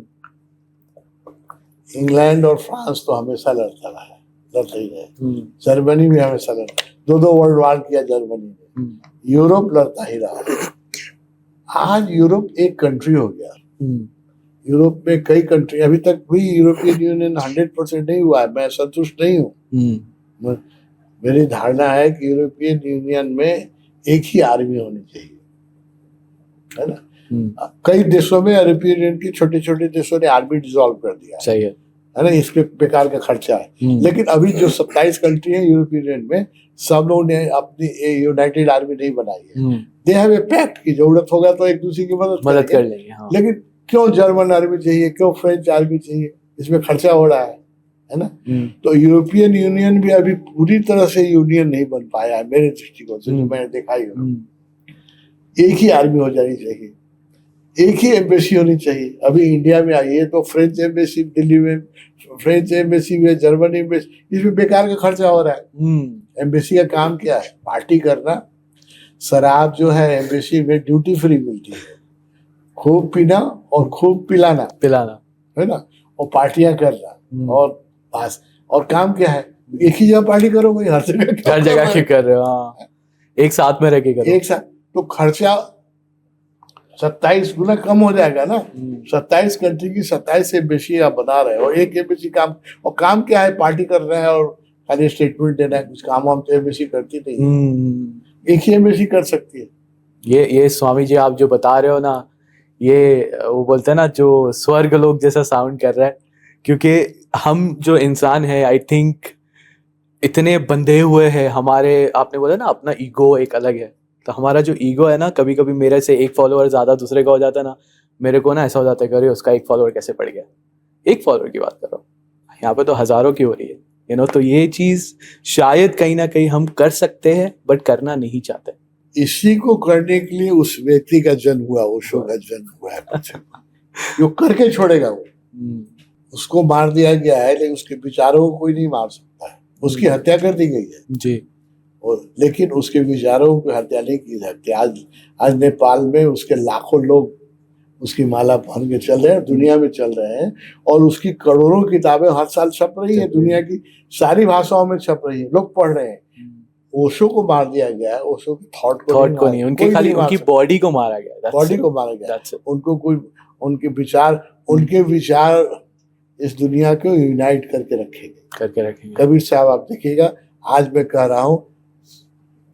इंग्लैंड और फ्रांस तो हमेशा लड़ता रहा है, लड़ते ही रहे। जर्मनी भी हमेशा लड़ता, 2 वर्ल्ड वार किया जर्मनी ने। यूरोप लड़ता ही रहा। आज यूरोप एक कंट्री हो गया। यूरोप में कई कंट्री, अभी तक भी यूरोपियन यूनियन 100% नहीं हुआ है। मैं संतुष्ट नहीं हूँ। मेरी धारणा है कि यूरोपियन यूनियन में एक ही आर्मी होनी चाहिए, है ना। कई देशों में यूरोपियन यूनियन की छोटे छोटे देशों ने आर्मी डिसॉल्व कर दिया, सही है ना। इसके बेकार का खर्चा है। लेकिन अभी जो 27 कंट्री है यूरोपियन यूनियन में, सब लोगों ने अपनी यूनाइटेड आर्मी नहीं बनाई है। दे हैव ए पैक्ट की जरूरत होगा तो एक दूसरे की मदद कर लेंगे। हाँ। लेकिन क्यों जर्मन आर्मी चाहिए, क्यों फ्रेंच आर्मी चाहिए? इसमें खर्चा हो रहा है ना। तो यूरोपियन यूनियन भी अभी पूरी तरह से यूनियन नहीं बन पाया है मेरे दृष्टिकोण से, जो मैंने देखा यूरोप। एक ही आर्मी हो जानी चाहिए, एक ही एम्बेसी होनी चाहिए। अभी इंडिया में आई है तो फ्रेंच एम्बेसी दिल्ली में, फ्रेंच एम्बेसी में, जर्मन एम्बेसी, इसमें बेकार का खर्चा हो रहा है। एम्बेसी का काम क्या है? पार्टी करना। शराब जो है एम्बेसी में ड्यूटी फ्री मिलती है, खूब पीना और खूब पिलाना, है ना, और पार्टियां करना, और बस। और काम क्या है, एक ही जगह पार्टी करो, भाई हर जगह क्यों कर रहे हो? हाँ, एक साथ में रह के करो। एक साथ तो खर्चा 27 गुना कम हो जाएगा ना। 27 कंट्री की 27 एम्बेसी आप बना रहे हो, एक एम्बेसी काम, और काम क्या है, पार्टी कर रहे हैं और खाली स्टेटमेंट देना है, कुछ काम हम तो एम्बेसी करती नहीं है, एक ही एम्बेसी कर सकती है। ये स्वामी जी आप जो बता रहे हो ना, ये वो बोलते हैं ना, जो स्वर्ग लोक जैसा साउंड कर रहा है, क्योंकि हम जो इंसान है, आई थिंक इतने बंधे हुए हैं हमारे, आपने बोला ना अपना ईगो एक अलग है, तो हमारा जो ईगो है ना, कभी कभी मेरे से एक फॉलोअर ज्यादा दूसरे का हो जाता है ना, मेरे को ना ऐसा हो जाता है कि अरे उसका एक फॉलोअर कैसे पड़ गया। एक फॉलोअर की बात कर रहा हूँ, यहाँ पे तो हजारों की हो रही है, तो ये चीज शायद कहीं ना कहीं हम कर सकते हैं बट करना नहीं चाहते। इसी को करने के लिए उस व्यक्ति का जन्म हुआ, ओशो का जन्म हुआ है कुछ जो करके छोड़ेगा वो। उसको मार दिया गया है, लेकिन उसके विचारों को कोई नहीं मार सकता है, उसकी हत्या कर दी गई है जी, और लेकिन उसके विचारों की हत्या नहीं की सकती। आज नेपाल में उसके लाखों लोग उसकी माला पहन के चल रहे हैं, दुनिया में चल रहे हैं, और उसकी करोड़ों किताबें हर साल छप रही है, दुनिया की सारी भाषाओं में छप रही है, लोग पढ़ रहे हैं। ओशो को मार दिया गया है, ओशो की थॉट को नहीं, उनके खाली उनकी बॉडी को मारा गया, बॉडी को मारा गया, उनको कोई उनके विचार इस दुनिया को यूनाइट करके रखेंगे। कबीर साहब आप देखिएगा, आज मैं कह रहा हूँ,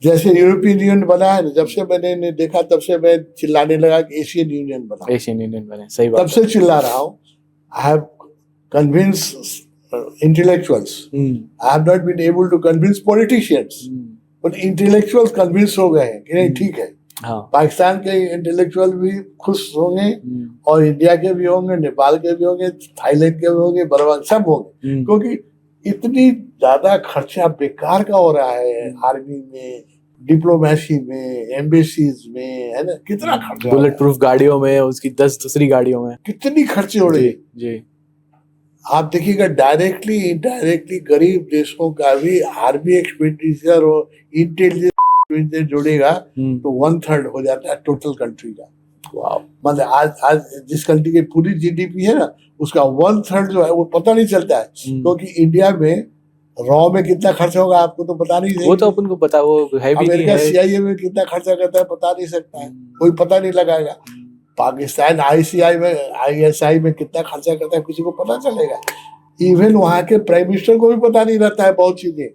जैसे यूरोपियन यूनियन बना है, जब से मैंने देखा तब से मैं चिल्लाने लगा कि एशियन यूनियन बना, सही बात, तब से चिल्ला रहा हूँ। I have convinced intellectuals, I have not been able to convince politicians, but intellectuals convince हो गए हैं कि नहीं ठीक है। हाँ। पाकिस्तान के इंटेलेक्चुअल भी खुश होंगे, और इंडिया के भी होंगे, नेपाल के भी होंगे, थाईलैंड के भी होंगे, बर्मा सब होंगे, क्योंकि इतनी ज्यादा खर्चा बेकार का हो रहा है आर्मी में, डिप्लोमेसी में, एम्बेसीज में, है ना, कितना खर्चा, बुलेट प्रूफ गाड़ियों में, उसकी 10 दूसरी गाड़ियों में कितनी खर्चे हो रही है। जी, आप देखिएगा, डायरेक्टली इनडायरेक्टली गरीब देशों का भी आर्मी एक्सपेंडिचर और इंटेलिजेंस जोड़ेगा तो 1/3 हो जाता है टोटल कंट्री का। मतलब आज जिस कंट्री की पूरी जीडीपी है ना, उसका 1/3 जो है वो पता नहीं चलता है, क्योंकि इंडिया में रॉ में कितना खर्चा होगा आपको तो पता नहीं, वो तो अपन को पता, वो है भी नहीं है। अमेरिका CIA में कितना खर्चा करता है पता नहीं सकता है, कोई पता नहीं लगाएगा। पाकिस्तान ISI में कितना खर्चा करता है किसी को पता चलेगा। इवन वहाँ के प्राइम मिनिस्टर को भी पता नहीं रहता है बहुत चीजें,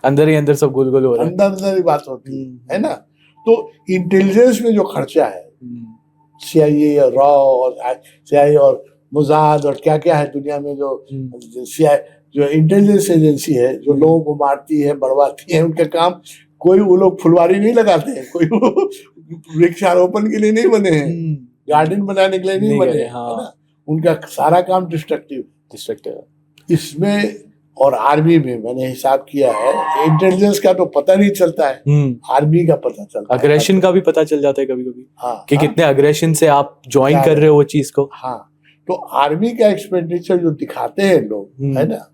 अंदर ही अंदर सब गुलगुल हो रहा है, अंदर ही बात होती है ना। तो इंटेलिजेंस में जो खर्चा है, CIA और रॉ और CIA और मोसाद और क्या क्या है दुनिया में, जो इंटेलिजेंस एजेंसी है, जो लोगों को मारती है, बर्बादती है, उनका काम, कोई वो लोग फुलवारी नहीं लगाते हैं, कोई वृक्षारोपण के लिए नहीं बने हैं, गार्डन बनाने के लिए नहीं बने हैं, है ना, उनका सारा काम डिस्ट्रक्टिव। इसमें और आर्मी में मैंने हिसाब किया है, इंटेलिजेंस का तो पता नहीं चलता है, आर्मी का पता चलता है, अग्रेशन का भी पता चल जाता है कभी कभी। हाँ, कि कितने अग्रेशन से आप ज्वाइन कर रहे हो वो चीज को। हाँ, तो आर्मी का एक्सपेंडिचर जो दिखाते हैं लोग, है ना,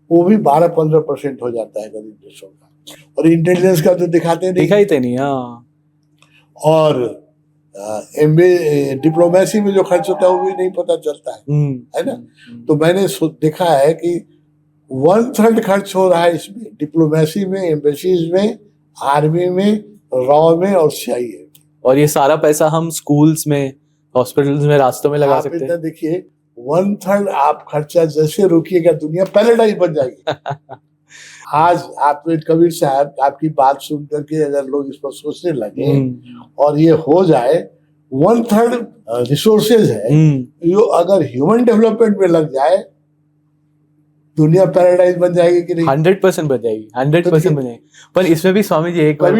वो भी 12-15% हो जाता है गरीब देशों का, और इंटेलिजेंस का तो दिखाते नहीं, दिखाई नहीं। हाँ, और डिप्लोमेसी में जो खर्च होता है वो भी नहीं पता चलता है ना। तो मैंने देखा है कि 1/3 खर्च हो रहा है इसमें, डिप्लोमेसी में, एम्बेसीज में, आर्मी में, रॉ में और CIA। और ये सारा पैसा हम स्कूल्स में, हॉस्पिटल्स में, रास्तों में लगा सकते हैं। देखिए 1/3 आप खर्चा जैसे रोकिएगा, दुनिया पैराडाइज बन जाएगी। आज आप कबीर साहब आपकी बात सुन करके अगर लोग इस पर सोचने लगे और ये हो जाए, 1/3 रिसोर्सेज है, जो अगर ह्यूमन डेवलपमेंट में लग जाए, दुनिया पैराडाइज बन जाएगी कि नहीं? 100% बन जाएगी, 100% बन जाएगी। पर इसमें भी स्वामी जी एक बार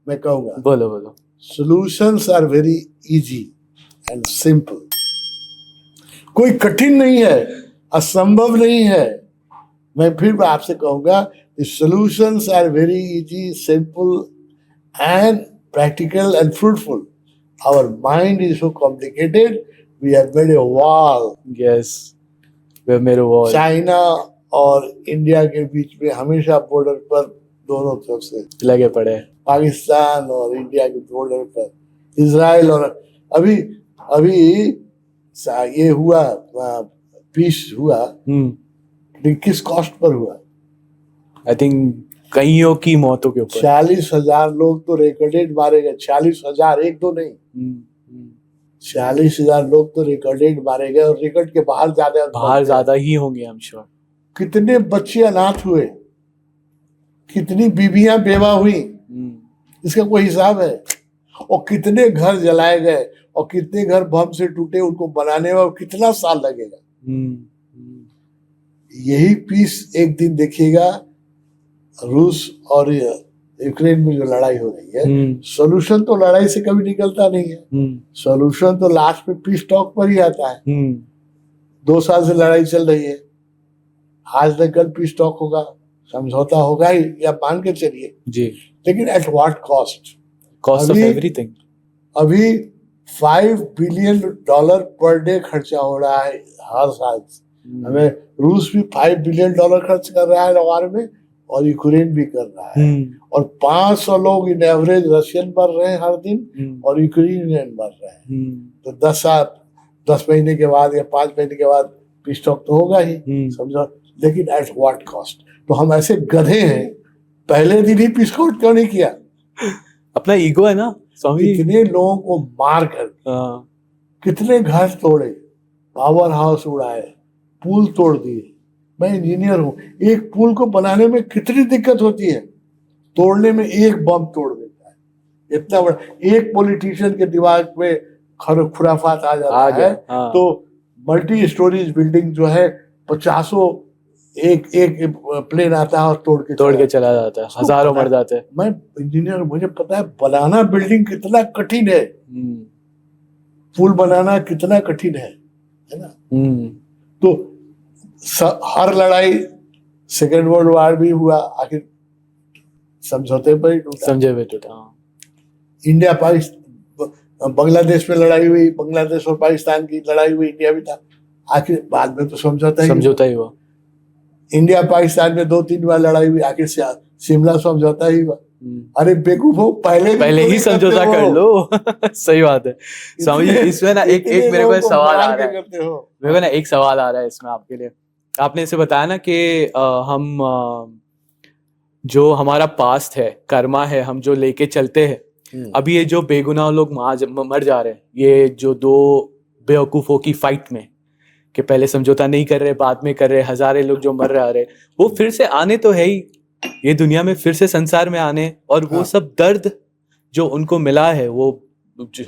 मैं कहूंगा, बोलो। Solutions are very easy and simple. कोई कठिन नहीं है, असंभव नहीं है। मैं फिर आपसे कहूंगा, solutions are very easy, simple and practical and fruitful. Our mind is so complicated. We have made a wall. Yes, we have made a wall. China और इंडिया के बीच में हमेशा बॉर्डर पर दोनों तरफ से लगे पड़े हैं। पाकिस्तान और इंडिया के बॉर्डर पर इजराइल और अभी अभी ये हुआ पीस हुआ, लेकिन किस कॉस्ट पर हुआ? आई थिंक कईयों की मौतों के ऊपर। 40,000 लोग तो रिकॉर्डेड मारे गए। 40,000, एक दो नहीं, 40,000 लोग तो रिकॉर्डेड मारे गए, और रिकॉर्ड के बाहर ज्यादा ही होंगे आई एम श्योर। कितने बच्चे अनाथ हुए, कितनी बीबियां बेवा हुई, इसका कोई हिसाब है? और कितने घर जलाए गए, और कितने घर बम से टूटे, उनको बनाने में कितना साल लगेगा? यही पीस एक दिन देखिएगा। रूस और यूक्रेन में जो लड़ाई हो रही है, सॉल्यूशन तो लड़ाई से कभी निकलता नहीं है। सॉल्यूशन तो लास्ट में पीस टॉक पर ही आता है। 2 साल से लड़ाई चल रही है, आज न कल पीस टॉक होगा, समझौता होगा ही, या मान के चलिए जी। लेकिन at what cost? Cost of everything. अभी $5 बिलियन पर डे खर्चा हो रहा है हर साल। हमें रूस भी $5 बिलियन खर्च कर रहा है वार में, और यूक्रेन भी कर रहा है, और 500 लोग इन एवरेज रशियन मर रहे हैं हर दिन, और यूक्रेनियन मर रहे हैं। तो 10 महीने के बाद या 5 महीने के बाद पीस टॉक तो होगा ही, समझो। लेकिन एट व्हाट कॉस्ट? तो हम ऐसे गधे हैं, पहले दिन ही पीस टॉक क्यों नहीं किया? अपना ईगो है ना स्वामी। कितने लोगों को मार कर, कितने घर तोड़े, पावर हाउस उड़ाए, पुल तोड़ दिए। मैं इंजीनियर हूँ, एक पुल को बनाने में कितनी दिक्कत होती है, तोड़ने में एक बम तोड़ देता है। इतना बड़ा एक पॉलिटिशियन के दिमाग में खुराफात आ जाता है, तो मल्टी स्टोरीज बिल्डिंग जो है 50 एक प्लेन आता है और तोड़ के चला जाता है, हजारों मर जाते हैं। मैं इंजीनियर, मुझे पता है बनाना बिल्डिंग कितना कठिन है, पुल बनाना कितना कठिन है ना। तो हर लड़ाई, सेकेंड वर्ल्ड वॉर भी हुआ, आखिर समझौते पर ही टूटा। इंडिया पाकिस्तान, बांग्लादेश में लड़ाई हुई, बांग्लादेश और पाकिस्तान की लड़ाई हुई, इंडिया भी था, आखिर बाद में तो समझौता ही हुआ। इंडिया पाकिस्तान में 2-3 बार लड़ाई हुई, आखिर शिमला समझौता ही हुआ। अरे बेवकूफो, पहले ही समझौता कर लो। सही बात है स्वामी जी। इसमें ना एक मेरे को सवाल आ रहा है, मेरे को ना एक सवाल आ रहा है इसमें आपके लिए। आपने इसे बताया ना कि हम जो हमारा पास्ट है, कर्मा है, हम जो लेके चलते हैं, अभी ये जो बेगुनाह लोग मर जा रहे हैं, ये जो 2 बेवकूफों की फाइट में, कि पहले समझौता नहीं कर रहे, बाद में कर रहे, हजारे लोग जो मर रहे, वो फिर से आने तो है ही ये दुनिया में, फिर से संसार में आने, और वो सब दर्द जो उनको मिला है, वो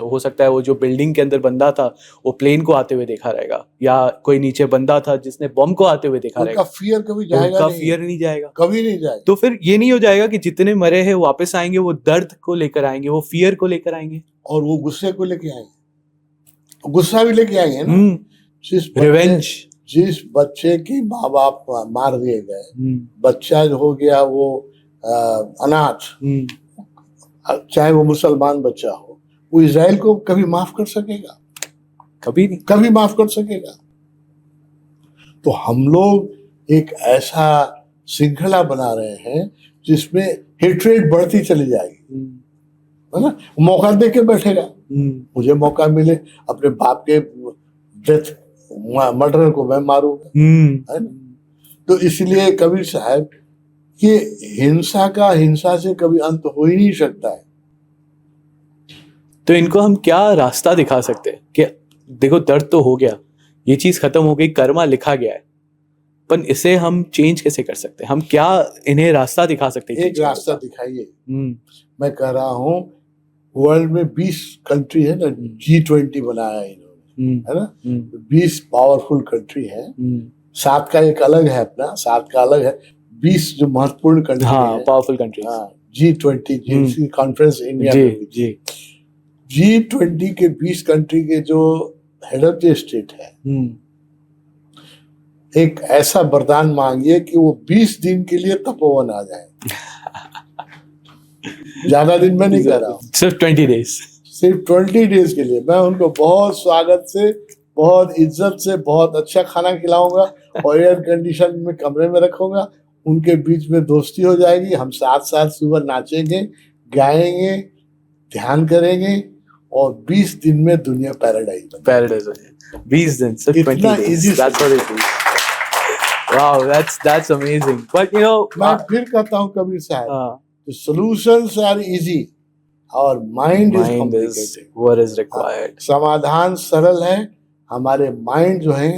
हो सकता है वो जो बिल्डिंग के अंदर बंदा था वो प्लेन को आते हुए देखा रहेगा, या कोई नीचे बंदा था जिसने बम को आते हुए देखा रहेगा। फियर कभी जाएगा नहीं, फियर नहीं जाएगा, कभी नहीं जाएगा। तो फिर ये नहीं हो जाएगा कि जितने मरे हैं वो वापस आएंगे, वो दर्द को लेकर आएंगे, वो फियर को लेकर आएंगे, और वो गुस्से को लेके आएंगे, गुस्सा भी लेके आएंगे ना। रिवेंज। जिस बच्चे की माँ बाप मार दिए गए, बच्चा जो हो गया वो अनाथ, चाहे वो मुसलमान बच्चा हो, वो इजराइल को कभी माफ कर सकेगा? कभी नहीं, कभी माफ कर सकेगा? तो हम लोग एक ऐसा श्रृंखला बना रहे हैं जिसमें हेट्रेड बढ़ती चली जाएगी, है ना। मौका दे के बैठेगा, मुझे मौका मिले, अपने बाप के डेथ मर्डर को मैं मारूंगा, है ना। तो इसलिए कबीर साहब, ये हिंसा का हिंसा से कभी अंत हो ही नहीं सकता है। तो इनको हम क्या रास्ता दिखा सकते हैं कि देखो दर्द तो हो गया, ये चीज खत्म हो गई, कर्मा लिखा गया है, पर इसे हम चेंज कैसे कर सकते हैं? हम क्या इन्हें रास्ता दिखा सकते हैं? एक रास्ता दिखाइए। मैं कह रहा हूँ, वर्ल्ड में 20 कंट्री है ना, G20 बनाया है इन्होंने, है ना। 20 पावरफुल कंट्री है, 7 का एक अलग है अपना, 7 का अलग है, 20 जो महत्वपूर्ण कंट्री है, powerful country, G20 conference India में। G20 के 20 कंट्री के जो हेड ऑफ द स्टेट है, एक ऐसा वरदान मांगिए कि वो 20 दिन के लिए तपोवन आ जाए। ज्यादा दिन मैं नहीं कह रहा हूँ, सिर्फ 20 डेज, सिर्फ 20 डेज के लिए। मैं उनको बहुत स्वागत से, बहुत इज्जत से, बहुत अच्छा खाना खिलाऊंगा, और एयर कंडीशन में कमरे में रखूंगा। उनके बीच में दोस्ती हो जाएगी, हम साथ साथ सुबह नाचेंगे, गाएंगे, ध्यान करेंगे, और 20 दिन में दुनिया पैराडाइज बन पैराडाइज हो जाए 20 दिन सिर्फ इतना 20 easy days that's what it is wow that's amazing but you know मैं फिर कहता हूँ कबीर साहब हाँ the solutions are easy our mind is mind is complicated what is required समाधान सरल है हमारे माइंड जो है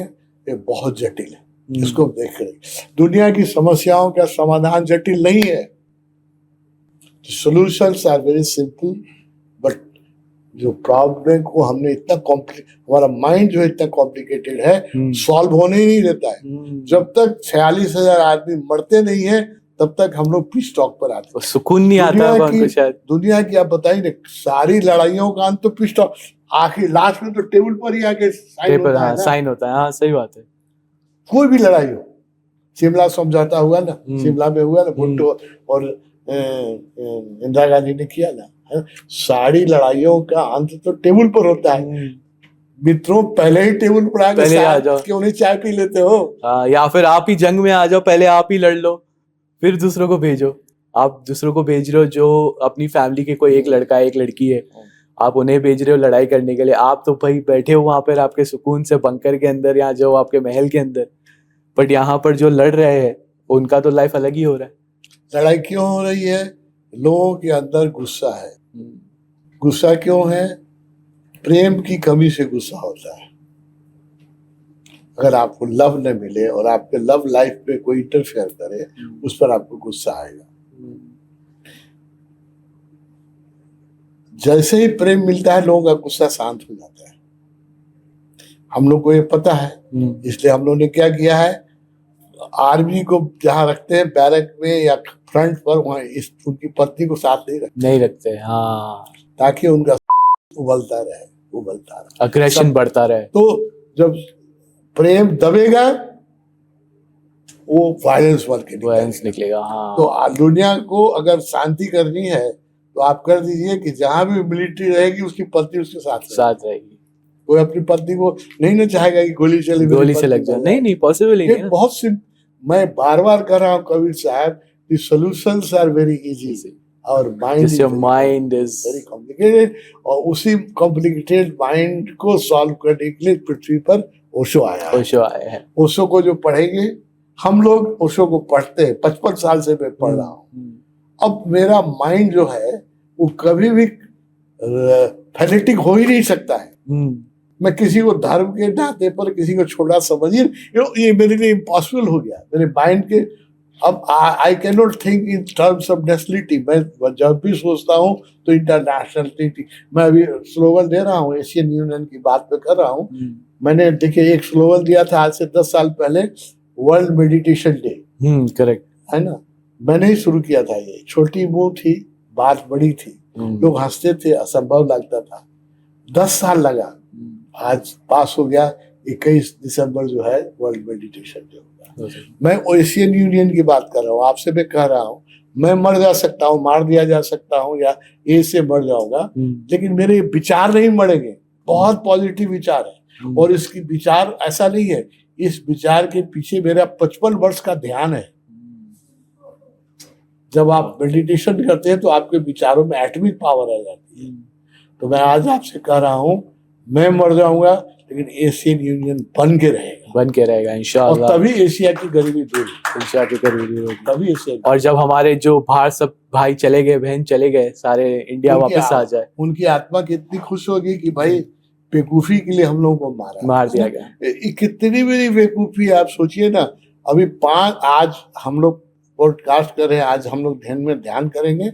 ये बहुत जटिल है इसको देख रहे दुनिया की समस्याओं का समाधान जटिल नहीं है solutions are very simple but जो प्रॉब्लम को हमने इतना हमारा माइंड जो इतना कॉम्प्लिकेटेड है सॉल्व होने ही नहीं देता है जब तक 46,000 आदमी मरते नहीं है तब तक हम लोग पीस टॉक पर आते हैं सुकून नहीं आता है उनको शायद दुनिया की आप बताइए ना सारी लड़ाइयों का अंत तो पीस टॉक आखिर लास्ट में तो टेबल पर ही आके साइन होता है हाँ सही बात है कोई भी लड़ाई हो शिमला समझौता हुआ ना शिमला में हुआ ना भुट्टो और इंदिरा गांधी ने किया ना सारी लड़ाइयों का अंत तो टेबल पर होता है मित्रों पहले ही टेबल पर आ जाओ क्यों नहीं चाय पी लेते हो या फिर आप ही जंग में आ जाओ पहले आप ही लड़ लो फिर दूसरों को भेजो आप दूसरों को भेज रहे हो जो अपनी फैमिली के कोई एक लड़का है एक लड़की है आप उन्हें भेज रहे हो लड़ाई करने के लिए आप तो भाई बैठे हो वहां पर आपके सुकून से बंकर के अंदर या जो आपके महल के अंदर बट यहाँ पर जो लड़ रहे हैं उनका तो लाइफ अलग ही हो रहा है लड़ाई क्यों हो रही है लोगों के अंदर गुस्सा है गुस्सा क्यों है प्रेम की कमी से गुस्सा होता है अगर आपको लव न मिले और आपके लव लाइफ में कोई इंटरफेयर करे उस पर आपको गुस्सा आएगा जैसे ही प्रेम मिलता है लोगों का गुस्सा शांत हो जाता है हम लोग को ये पता है इसलिए हम लोग ने क्या किया है आर्मी को जहाँ रखते हैं बैरक में या फ्रंट पर वहाँ उनकी पत्नी को साथ नहीं रखते हाँ ताकि उनका उबलता रहे अग्रेशन बढ़ता रहे तो जब प्रेम दबेगा वो वायलेंस निकलेगा हाँ तो दुनिया को अगर शांति करनी है तो आप कर दीजिए कि जहां भी मिलिट्री रहेगी उसकी पत्नी उसके साथ रहेगी कोई अपनी पत्नी को नहीं ना चाहेगा कि गोली से लग जाए नहीं पॉसिबल ही नहीं बहुत मैं बार बार कर रहा हूँ कबीर साहब the solutions are very easy our mind is very complicated और उसी complicated mind को solve करने के लिए पृथ्वी पर ओशो आया है ओशो को जो पढ़ेंगे हम लोग ओशो को पढ़ते हैं 55 साल से मैं पढ़ रहा हूँ अब मेरा माइंड जो है वो कभी भी फैनेटिक हो ही नहीं सकता है मैं किसी को धर्म के नाते पर किसी को छोटा समझिए ये मेरे लिए इम्पॉसिबल हो गया मेरे माइंड के अब I can not think in terms of nationality मैं जब भी सोचता हूँ तो इंटरनेशनलिटी मैं अभी स्लोगन दे रहा हूँ एशियन यूनियन की बात पे कर रहा हूँ मैंने देखिए एक स्लोगन दिया था आज से 10 साल पहले वर्ल्ड मेडिटेशन डे करेक्ट है ना मैंने ही शुरू किया था ये छोटी मुंह थी बात बड़ी थी लोग हंसते थे असंभव लगता था 10 साल लगा आज पास हो गया 21 दिसंबर जो है वर्ल्ड मेडिटेशन डे होगा मैं एशियन यूनियन की बात कर रहा हूँ आपसे मैं कह रहा हूँ मैं मर जा सकता हूँ मार दिया जा सकता हूँ या ए से मर जाऊंगा लेकिन मेरे विचार नहीं मरेंगे बहुत पॉजिटिव विचार है और इसकी विचार ऐसा नहीं है इस विचार के पीछे मेरा 55 वर्ष का ध्यान है जब आप मेडिटेशन करते हैं तो आपके विचारों में एटॉमिक पावर आ जाती है तो मैं आज आपसे कह रहा हूँ मैं मर जाऊंगा लेकिन एशियन यूनियन बन के रहेगा इंशाअल्लाह और तभी एशिया की गरीबी दूर तभी एशिया और जब हमारे जो बाहर सब भाई चले गए बहन चले गए सारे इंडिया वापस आ जाए उनकी आत्मा कितनी खुश होगी कि भाई बेवकूफी के लिए हम लोगों को मार दिया गया कितनी बड़ी बेवकूफी आप सोचिए ना अभी आज हम लोग पॉडकास्ट कर रहे हैं आज हम लोग ध्यान करेंगे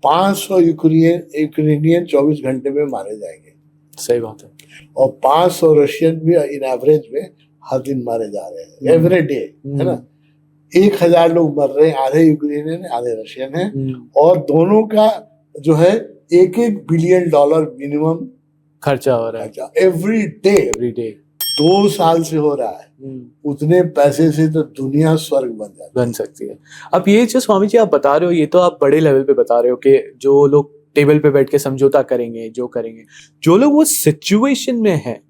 500 यूक्रेनियन 24 घंटे में मारे जाएंगे सही बात है और 500 रशियन भी इन एवरेज में हर दिन मारे जा रहे हैं एवरी डे है ना 1000 लोग मर रहे हैं आधे यूक्रेनियन है आधे रशियन है और दोनों का जो है $1 बिलियन मिनिमम खर्चा हो रहा है एवरी डे 2 साल से हो रहा है उतने पैसे से तो दुनिया स्वर्ग बन सकती है अब ये जो स्वामी जी आप बता रहे हो ये तो आप बड़े लेवल पे बता रहे हो कि जो लोग टेबल पे बैठ के समझौता करेंगे जो लोग वो सिचुएशन में है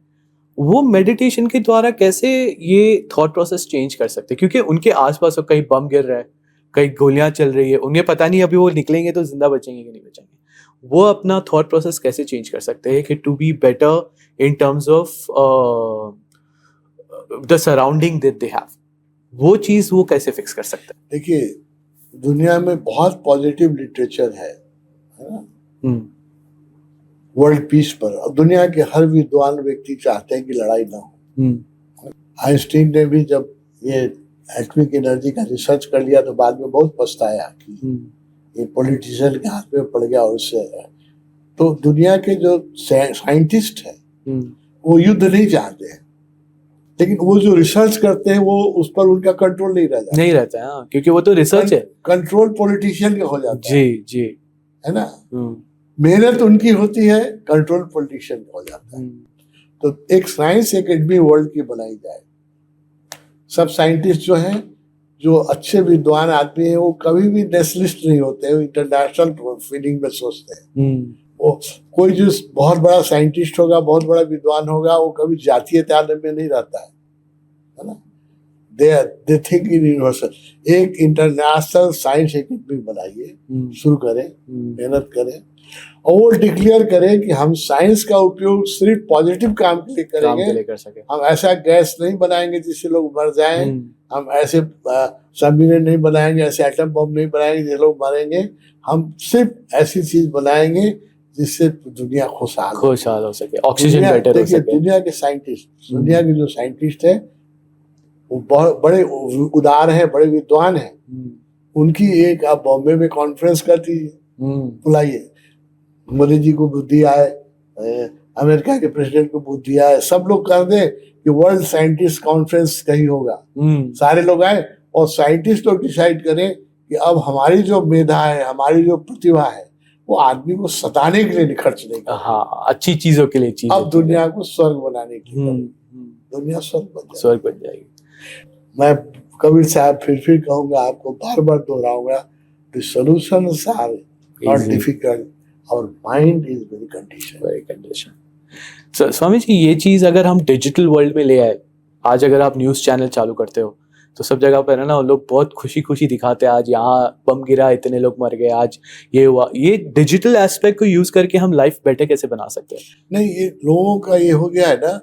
वो मेडिटेशन के द्वारा कैसे ये थॉट प्रोसेस चेंज कर सकते हैं क्योंकि उनके आसपास तो कहीं बम गिर रहा है कहीं गोलियां चल रही है उन्हें पता नहीं अभी वो निकलेंगे तो जिंदा बचेंगे कि नहीं बचेंगे वो अपना थॉट प्रोसेस कैसे चेंज कर सकते हैं कि to be better in terms of the surrounding that they have, वो चीज वो कैसे फिक्स कर सकते हैं? देखिए, दुनिया में बहुत पॉजिटिव लिटरेचर है ना, वर्ल्ड पीस पर। और दुनिया के हर विद्वान व्यक्ति चाहते हैं कि लड़ाई ना हो। आइंस्टीन ने भी जब ये एटॉमिक एनर्जी का रिसर्च कर लिया तो बाद में बहुत पछताया कि ये पॉलिटिशियन के हाथ में पड़ गया। और उससे तो दुनिया के जो साइंटिस्ट हैं वो युद्ध नहीं चाहते हैं, लेकिन वो जो रिसर्च करते हैं वो उस पर उनका कंट्रोल नहीं रहता है। हाँ, क्योंकि वो तो रिसर्च है। कंट्रोल पॉलिटिशियन का हो जाता है। जी है ना। मेहनत उनकी होती है, कंट्रोल पॉलिटिशियन का हो जाता है। तो एक साइंस एकेडमी वर्ल्ड की बनाई जाए। सब साइंटिस्ट जो हैं, जो अच्छे विद्वान आदमी हैं, वो कभी भी नेशनलिस्ट नहीं होते हैं, वो इंटरनेशनल फीलिंग में सोचते हैं। वो कोई जो बहुत बड़ा साइंटिस्ट होगा, बहुत बड़ा विद्वान होगा, वो कभी जातीयता में नहीं रहता है ना। They think in universal. एक इंटरनेशनल साइंस एकेडमी बनाइए, शुरू करें, मेहनत करें, और वो डिक्लेयर करें कि हम साइंस का उपयोग सिर्फ पॉजिटिव काम के लिए करेंगे। कर सके। हम ऐसा गैस नहीं बनाएंगे जिससे लोग मर जाएं, हम ऐसे सबमरीन नहीं बनाएंगे, ऐसे एटम बम नहीं बनाएंगे जिससे लोग मरेंगे। हम सिर्फ ऐसी चीज बनाएंगे जिससे दुनिया खुशहाल हो सके, ऑक्सीजन बेटर हो सके। दुनिया के साइंटिस्ट, दुनिया के जो साइंटिस्ट हैं वो बहुत बड़े उदार हैं, बड़े विद्वान हैं। उनकी एक आप बॉम्बे में कॉन्फ्रेंस कर दीजिए, बुलाइए। मोदी जी को बुद्धि आए, अमेरिका के प्रेसिडेंट को बुद्धि आए, सब लोग कर दे कि वर्ल्ड साइंटिस्ट कॉन्फ्रेंस कहीं होगा। सारे लोग आए और साइंटिस्ट लोग डिसाइड करें कि अब हमारी जो मेधा है, हमारी जो प्रतिभा है, वो आदमी को सताने के लिए नहीं खर्च नहीं करना। हाँ, अच्छी चीजों के लिए अब दुनिया को स्वर्ग बनाने के लिए दुनिया स्वर्ग बन जाएगी। मैं कबीर साहब फिर कहूंगा, आपको बार बार दोहराऊंगा, the solutions are not difficult, और mind is very condition. Swami ji, ये चीज अगर हम डिजिटल वर्ल्ड में ले आए, आज अगर आप न्यूज चैनल चालू करते हो तो सब जगह पर है ना, लोग बहुत खुशी खुशी दिखाते हैं, आज यहाँ बम गिरा, इतने लोग मर गए, आज ये हुआ। ये डिजिटल एस्पेक्ट को यूज करके हम लाइफ बेटर कैसे बना सकते हैं? नहीं, ये लोगों का ये हो गया है ना,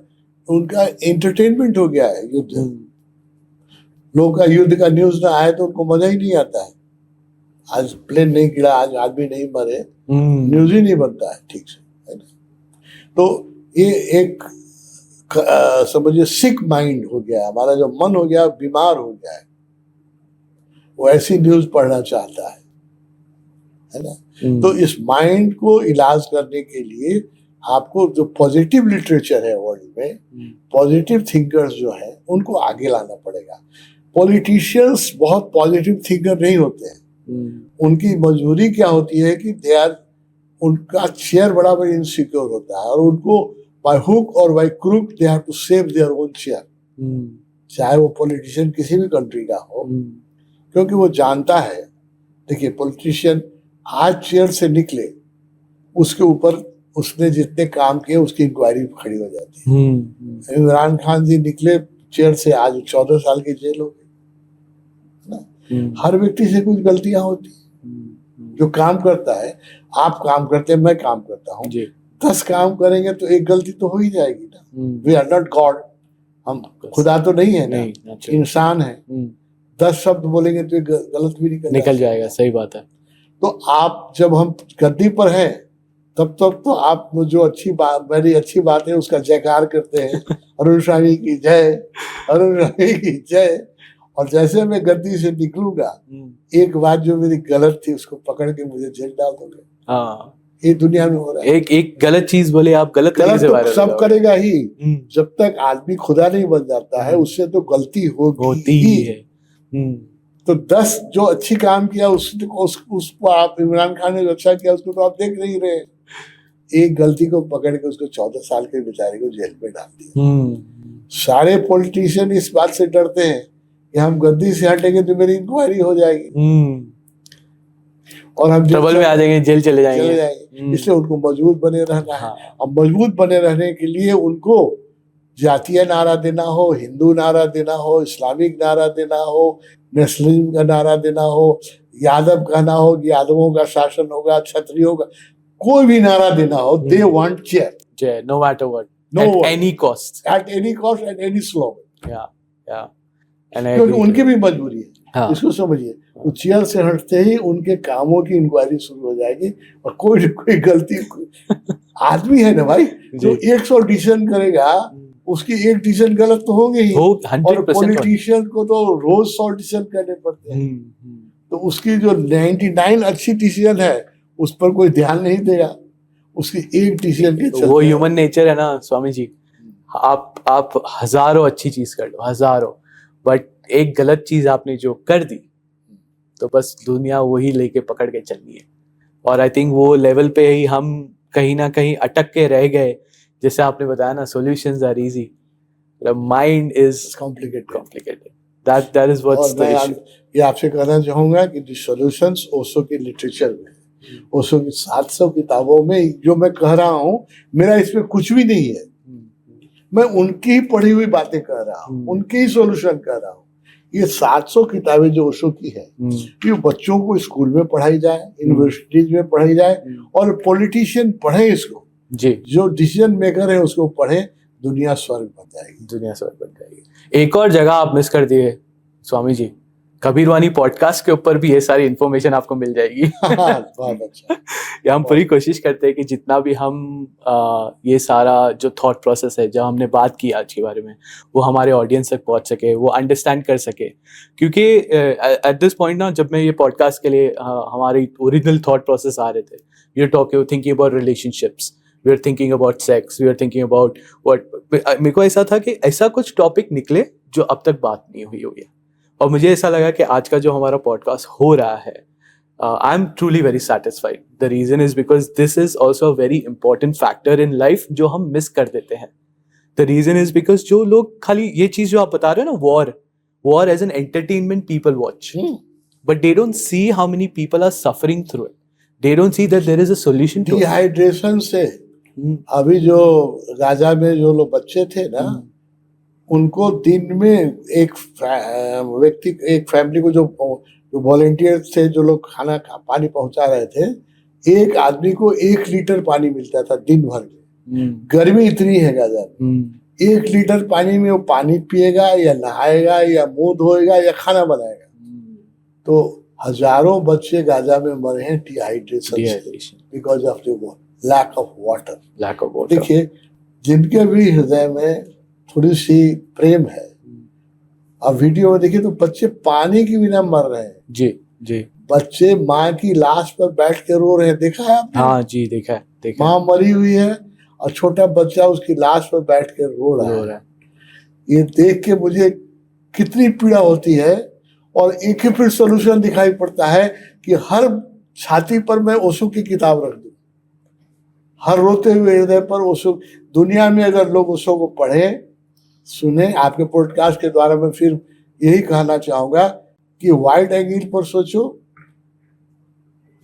उनका एंटरटेनमेंट हो गया है युद्ध। लोगों का युद्ध का न्यूज ना आए तो उनको मजा ही नहीं आता है। आज प्लेन नहीं गिरा, आज आदमी नहीं मरे, न्यूज ही नहीं बनता है ठीक से, है ना। तो ये एक समझिए सिक माइंड हो गया, हमारा जो मन हो गया बीमार हो गया है, वो ऐसी न्यूज पढ़ना चाहता है ना। तो इस माइंड को इलाज करने के लिए आपको जो पॉजिटिव लिटरेचर है वर्ल्ड में, पॉजिटिव थिंकर्स जो है, उनको आगे लाना पड़ेगा। पॉलिटिशियंस बहुत पॉजिटिव थिंकर नहीं होते हैं। उनकी मजबूरी क्या होती है कि उनका चेयर बड़ा इनसिक्योर होता है, और उनको बाय हुक और by crook they have to save their own chair, चाहे वो पॉलिटिशियन किसी भी कंट्री का हो। क्योंकि वो जानता है, देखिए पॉलिटिशियन आज चेयर से निकले, उसके ऊपर उसने जितने काम किए उसकी इंक्वायरी खड़ी हो जाती है। इमरान खान जी निकले चेयर से, आज 14 साल की जेल हो गई। हर व्यक्ति से कुछ गलतियां होती हैं। जो काम करता है, आप काम करते हैं, मैं काम करता हूँ, 10 काम करेंगे तो एक गलती तो हो ही जाएगी ना। वी आर नॉट गॉड, हम खुदा तो नहीं है ना, इंसान है। 10 शब्द बोलेंगे तो गलत भी निकल जाएगा। सही बात है। तो आप जब हम गद्दी पर हैं तब तक तो आप जो अच्छी बात, मेरी अच्छी बात है उसका जयकार करते हैं, अरुण स्वामी की जय, अरुण स्वामी की जय। और जैसे मैं गद्दी से निकलूंगा, एक बात जो मेरी गलत थी उसको पकड़ के मुझे जेल डाल दोगे। हाँ, ये दुनिया में हो रहा है। एक गलत चीज बोले आप, गलत तो सब करेगा ही। जब तक आदमी खुदा नहीं बन जाता है, उससे तो गलती होती ही है। तो 10 जो अच्छी काम किया उसको आप, इमरान खान ने जो अच्छा किया उसको तो आप देख नहीं रहे। एक गलती को पकड़ के उसको 14 साल के बेचारे को जेल में डाल दिया। सारे पॉलिटिशियन इस बात से डरते हैं कि हम गद्दी से हटेंगे तो मेरी इंक्वायरी हो जाएगी और हम ट्रबल में आ जाएंगे, जेल चले जाएंगे। इसलिए उनको मजबूत बने रहना है। अब मजबूत बने रहने के लिए उनको जातीय नारा देना हो, हिंदू नारा देना हो, इस्लामिक नारा देना हो, नेशनलिज्म का नारा देना हो, यादव कहना हो कि यादवों का शासन होगा, क्षत्रियों का, कोई भी नारा देना हो, दे वांट चेयर जय, no matter what, No at what. any cost. At any cost, at any slogan, Yeah. And I क्योंकि agree उनकी to भी मजबूरी है। हाँ। इसको समझिए, वो चेयर से हटते ही उनके कामों की इंक्वायरी शुरू हो जाएगी, और कोई कोई गलती आदमी है ना भाई, जो 100 डिसीजन करेगा उसकी एक डिसीजन गलत तो होंगे ही, वो और 100% पॉलिटिशियन को तो रोज 100 डिसीजन करने पड़ते हैं। तो उसकी जो 99 अच्छी डिसीजन है उस पर कोई ध्यान नहीं देगा, उसकी एक डिसीजन के चलते वो ह्यूमन नेचर है ना स्वामी जी। आप हजारों अच्छी चीज कर लो, हजारों, बट एक गलत चीज आपने जो कर दी तो बस दुनिया वही लेके पकड़ के चलनी है। और आई थिंक वो लेवल पे ही हम कहीं ना कहीं अटक के रह गए। जैसे आपने बताया ना, solutions are easy, mind is complicated, that is what's the issue. ये आपसे कहना चाहूंगा कि सॉल्यूशंस ओशो के लिटरेचर में, ओशो की 700 किताबों में जो मैं कह रहा हूँ, मेरा इसमें कुछ भी नहीं है, मैं उनकी ही पढ़ी हुई बातें कर रहा हूँ, उनके ही सॉल्यूशन कर रहा हूँ। ये 700 किताबें जो ओशो की है, ये बच्चों को स्कूल में पढ़ाई जाए, यूनिवर्सिटीज में पढ़ाई जाए, और पॉलिटिशियन पढ़े इसको जी, जो डिसीजन मेकर है उसको पढ़े, दुनिया स्वर्ग बन जाएगी, दुनिया स्वर्ग बन जाएगी। एक और जगह आप मिस कर दिए स्वामी जी, कबीरवानी पॉडकास्ट के ऊपर भी ये सारी इन्फॉर्मेशन आपको मिल जाएगी। बहुत अच्छा। ये हम पूरी कोशिश करते हैं कि जितना भी हम ये सारा जो थॉट प्रोसेस है, जब हमने बात की आज के बारे में, वो हमारे ऑडियंस तक पहुंच सके, वो अंडरस्टैंड कर सके। क्योंकि एट दिस पॉइंट ना, जब मैं ये पॉडकास्ट के लिए हमारी ओरिजिनल थॉट प्रोसेस आ रहे थे, we are talking, thinking about relationships, we are thinking about sex, we are thinking about what, मेरे को ऐसा था कि ऐसा कुछ टॉपिक निकले जो अब तक बात नहीं हुई है। और मुझे ऐसा लगा कि आज का जो हमारा पॉडकास्ट हो रहा है, I am truly very satisfied. The reason is because this is also a very important factor in life जो हम मिस कर देते हैं। द रीजन इज बिकॉज जो लोग खाली ये चीज जो आप बता रहे हो ना, war as an entertainment people watch, but they don't see how many people are suffering through it, they don't see that there is a solution to dehydration से। अभी जो गाजा में जो लोग बच्चे थे ना, उनको दिन में एक व्यक्ति, एक फैमिली को जो वॉलंटियर थे, जो लोग पानी पहुंचा रहे थे, एक आदमी को 1 लीटर पानी मिलता था दिन भर में। गर्मी इतनी है गाजा में, 1 लीटर पानी में वो पानी पिएगा या नहाएगा या मुंह धोएगा या खाना बनाएगा। तो हजारों बच्चे गाजा में मरे हैं dehydration because of the lack of water. देखिए, जिनके भी हृदय में थोड़ी सी प्रेम है, अब वीडियो में देखिए तो बच्चे पानी के बिना मर रहे हैं। जी जी, बच्चे माँ की लाश पर बैठ के रो रहे हैं, देखा है आपने? हाँ जी, देखा है। माँ मरी हुई है और छोटा बच्चा उसकी लाश पर बैठ के रो रहा है। ये देख के मुझे कितनी पीड़ा होती है। और एक ही फिर सोल्यूशन दिखाई पड़ता है कि हर छाती पर मैं ओशो की किताब रख दूं, हर रोते हुए हृदय पर ओशो। दुनिया में अगर लोग ओशो को पढ़े, सुने, आपके पॉडकास्ट के द्वारा मैं फिर यही कहना चाहूंगा कि वाइड एंगल पर सोचो,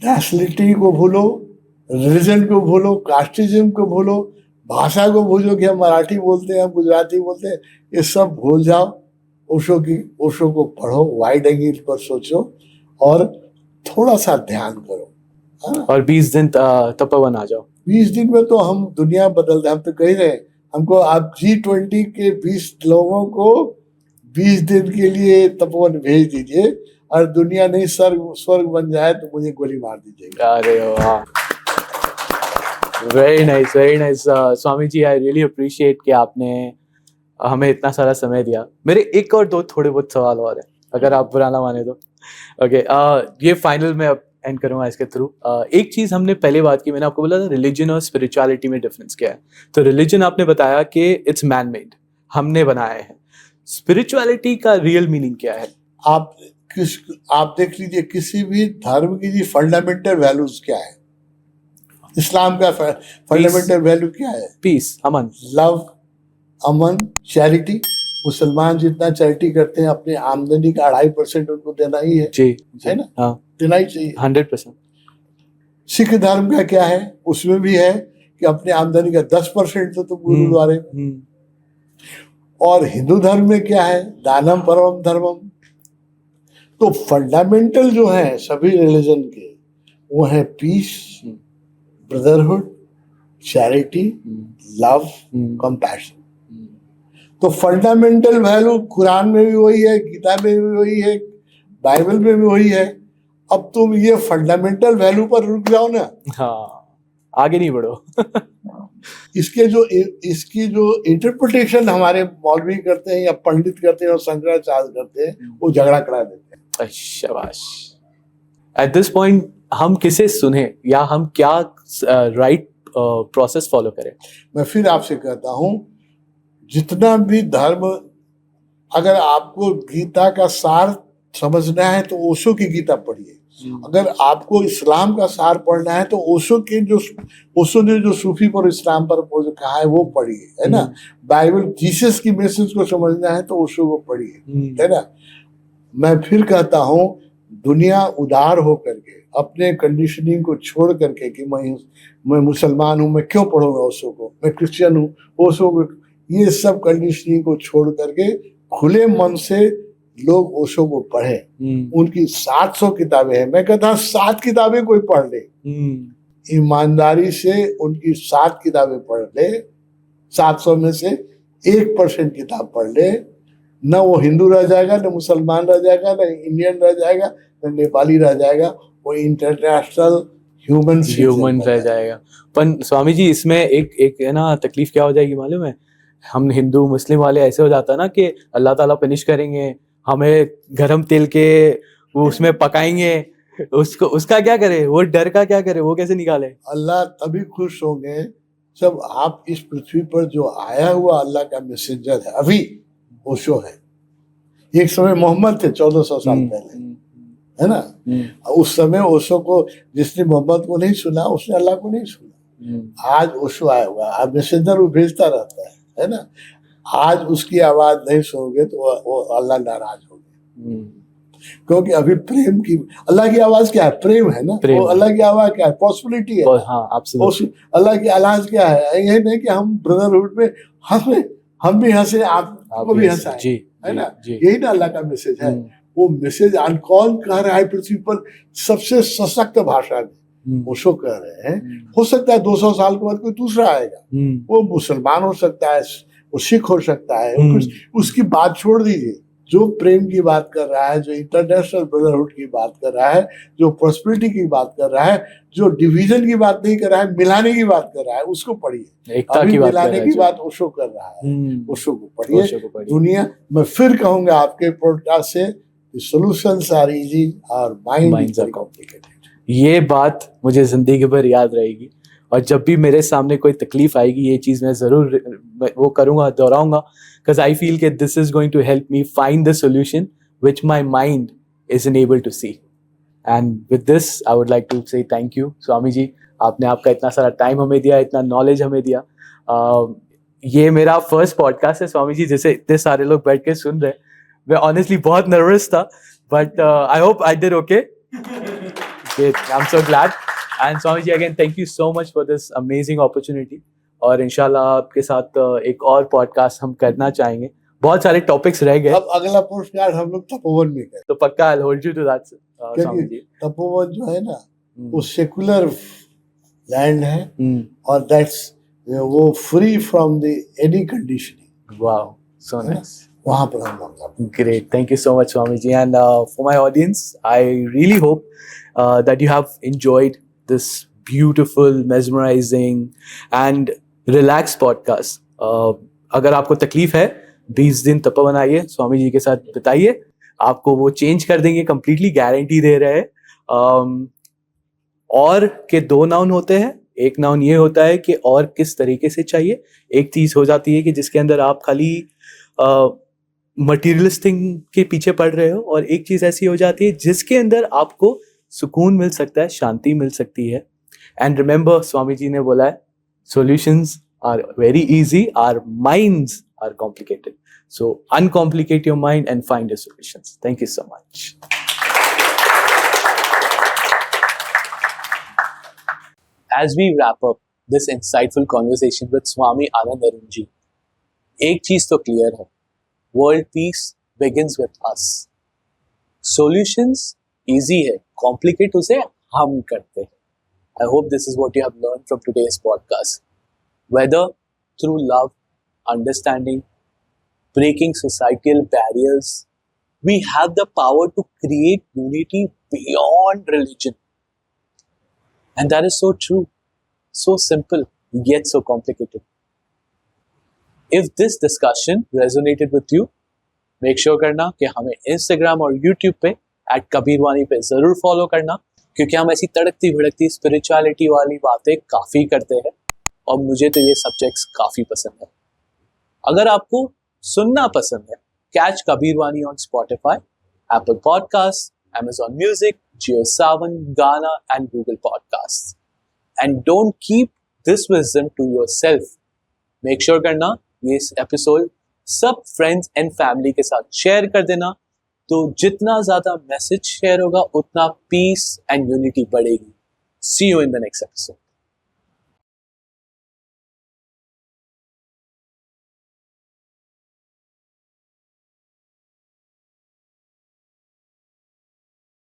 नेशनलिटी को भूलो, रिलीजन को भूलो, कास्टिज्म को भूलो, भाषा को भूलो कि हम मराठी बोलते हैं, हम गुजराती बोलते हैं, ये सब भूल जाओ। ओशो को पढ़ो, वाइड एंगल पर सोचो और थोड़ा सा ध्यान करो। हाँ? और 20 दिन तपोवन आ जाओ। 20 दिन में तो हम दुनिया बदल दे। हम तो कह रहे हैं, हमको आप G20 के 20 लोगों को 20 दिन के लिए तपोवन भेज दीजिए, और दुनिया नहीं स्वर्ग बन जाए तो मुझे गोली मार दीजिएगा। अरे वाह, very nice Swami ji, I really appreciate कि आपने हमें इतना सारा समय दिया। मेरे एक और दो थोड़े बहुत सवाल और है, अगर आप बुरा ना माने तो। ओके, ये फाइनल में अब एंड करूंगा इसके थ्रू। एक चीज हमने पहले बात की, मैंने आपको बोला था रिलीजन और स्पिरिचुअलिटी में डिफरेंस क्या है। तो रिलीजन आपने बताया कि इट्स मैन मेड, हमने बनाए हैं। स्पिरिचुअलिटी का रियल मीनिंग क्या है? आप देख लीजिए, किसी भी धर्म की जी फंडामेंटल वैल्यूज क्या है। इस्लाम का फंडामेंटल वैल्यू क्या है? पीस, अमन, लव, अमन, चैरिटी। मुसलमान जितना चैरिटी करते हैं, अपनी आमदनी का 2.5% उनको देना ही है। जी, है ना? हाँ, देना ही चाहिए। 100%। सिख धर्म का क्या है? उसमें भी है कि अपने आमदनी का 10% तो तुम गुरुद्वारे में। और हिंदू धर्म में क्या है? दानम परमम धर्मम। तो फंडामेंटल जो है सभी रिलीजन के, वो है peace, brotherhood, charity, love, compassion. तो फंडामेंटल वैल्यू कुरान में भी वही है, गीता में भी वही है, बाइबल में भी वही है। अब तुम ये फंडामेंटल वैल्यू पर रुक जाओ ना, हाँ, आगे नहीं बढ़ो। इसकी जो इंटरप्रिटेशन हमारे मौलवी करते हैं या पंडित करते हैं और शंकराचार्य करते हैं, वो झगड़ा करा देते हैं। शाबाश। एट दिस पॉइंट हम किसे सुने या हम क्या राइट प्रोसेस फॉलो करें? मैं फिर आपसे कहता हूँ, जितना भी धर्म, अगर आपको गीता का सार समझना है तो ओशो की गीता पढ़िए। अगर आपको इस्लाम का सार पढ़ना है तो ओशो ने जो सूफी पर इस्लाम पर जो कहा है वो पढ़िए, है ना। बाइबल जीसस की मैसेज को समझना है तो ओशो को पढ़िए, है ना। मैं फिर कहता हूँ, दुनिया उदार हो करके, अपने कंडीशनिंग को छोड़ करके कि मैं मुसलमान हूँ, मैं क्यों पढ़ूंगा ओशो को, मैं क्रिश्चियन हूँ, ओशो को, ये सब कंडीशनिंग को छोड़ करके खुले मन से लोग ओशो को पढ़े। उनकी 700 किताबें हैं। मैं कहता हूँ 7 किताबें कोई पढ़ ले, ईमानदारी से उनकी 7 किताबें पढ़ ले, 700 में से 1% किताब पढ़ ले, न वो हिंदू रह जाएगा, न मुसलमान रह जाएगा, न इंडियन रह जाएगा, न नेपाली रह जाएगा, वो इंटरनेशनल ह्यूमन रह जाएगा। पर स्वामी जी, इसमें एक है ना तकलीफ क्या हो जाएगी मालूम है? हम हिंदू मुस्लिम वाले ऐसे हो जाता है ना कि अल्लाह ताला पनिश करेंगे हमें, गरम तेल के वो उसमें पकाएंगे, उसका क्या करे, वो डर का क्या करे, वो कैसे निकाले? अल्लाह तभी खुश होंगे जब आप इस पृथ्वी पर जो आया हुआ अल्लाह का मैसेंजर है, अभी ओशो है। एक समय मोहम्मद थे 1400 साल पहले, है ना। उस समय ओशो को, जिसने मोहम्मद को नहीं सुना उसने अल्लाह को नहीं सुना। आज ओशो आया हुआ, आज मैसेंजर वो भेजता रहता है ना। आज उसकी आवाज नहीं सुनोगे तो वो अल्लाह नाराज होंगे, क्योंकि अभी प्रेम की, अल्लाह की आवाज क्या है? प्रेम है ना। वो अल्लाह की आवाज क्या है? पॉसिबिलिटी है। हाँ, अल्लाह की आवाज क्या है? ये नहीं कि हम ब्रदरहुड में हंसे, हम भी हंसे, आपको भी हंसाए, है ना। यही ना अल्लाह का मैसेज है। वो मैसेज कौन कह रहा है पृथ्वी पर सबसे सशक्त भाषा में? ओशो कह रहे हैं। हो सकता है 200 साल के बाद कोई दूसरा आएगा, वो मुसलमान हो सकता है, वो सिख हो सकता है, उसकी बात छोड़ दीजिए। जो प्रेम की बात कर रहा है, जो इंटरनेशनल ब्रदरहुड की बात कर रहा है, जो प्रॉस्पेरिटी की बात कर रहा है, जो डिवीजन की बात नहीं कर रहा है, मिलाने की बात कर रहा है, उसको पढ़िए। अभी मिलाने की बात ओशो कर रहा है, ओशो को पढ़िए। दुनिया, मैं फिर कहूंगा आपके पॉडकास्ट से, सॉल्यूशंस आर इजी और माइंड आर कॉम्प्लिकेटेड। ये बात मुझे जिंदगी भर याद रहेगी, और जब भी मेरे सामने कोई तकलीफ आएगी ये चीज़ मैं ज़रूर वो करूँगा, दोहराऊंगा, बिकॉज आई फील कि this is going to help me find the solution which my mind is unable to see. And with this I would like to say thank you Swami ji, आपने आपका इतना सारा टाइम हमें दिया, इतना नॉलेज हमें दिया। ये मेरा फर्स्ट पॉडकास्ट है स्वामी जी, जैसे इतने सारे लोग बैठ के सुन रहे हैं। मैं ऑनेस्टली बहुत नर्वस था, but I hope I did okay. I'm so glad. And Swami ji, again, thank you so much for this amazing opportunity. और इंशाल्लाह आपके साथ एक और पॉडकास्ट हम करना चाहेंगे। बहुत सारे टॉपिक्स रह गए। अब अगला पॉडकास्ट हम लोग तपोवन में करें, तो पक्का I'll hold you to that, Swami ji. Tapovan जो है ना, वो सेकुलर लैंड है, और दैट्स वो free from the any conditioning. Wow, so nice. वहाँ पर हम लोग। Great, thank you so much, Swami ji. And for my audience, I really hope that you have enjoyed this beautiful, mesmerizing and relaxed podcast. अगर आपको तकलीफ है, 20 दिन तपोवन आइए, स्वामी जी के साथ बिताइए, आपको वो चेंज कर देंगे, कंप्लीटली गारंटी दे रहे हैं। और के 2 नाउन होते हैं, एक नाउन ये होता है कि और किस तरीके से चाहिए। एक चीज हो जाती है कि जिसके अंदर आप खाली मटीरियलिस्टिक के पीछे पड़ रहे हो, और एक चीज ऐसी हो जाती है जिसके अंदर आपको सुकून मिल सकता है, शांति मिल सकती है। एंड रिमेंबर, स्वामी जी ने बोला है, solutions are very easy, our minds are complicated, so uncomplicate your mind and find your solutions. Thank you so much. As we wrap up this insightful conversation with Swami Anand Arun ji, एक चीज तो clear है, world peace begins with us. Solutions easy है, complicate उसे हम करते हैं। I hope this is what you have learned from today's podcast. Whether through love, understanding, breaking societal barriers, we have the power to create unity beyond religion. And that is so true, so simple, yet so complicated. If this discussion resonated with you, make sure करना कि हमें Instagram और YouTube पे @kabirwani पे जरूर follow करना, क्योंकि हम ऐसी तड़कती भड़कती स्पिरिचुअलिटी वाली बातें काफी करते हैं और मुझे तो ये सब्जेक्ट्स काफी पसंद है. अगर आपको सुनना पसंद है, catch Kabirvani on Spotify, Apple Podcasts, Amazon Music, JioSaavn, Gaana and Google Podcasts. And don't keep this wisdom to yourself. Make sure करना ये एपिसोड सब फ्रेंड्स एंड फैमिली के साथ शेयर कर देना, तो जितना ज्यादा मैसेज शेयर होगा उतना पीस एंड यूनिटी बढ़ेगी. See you in the next episode.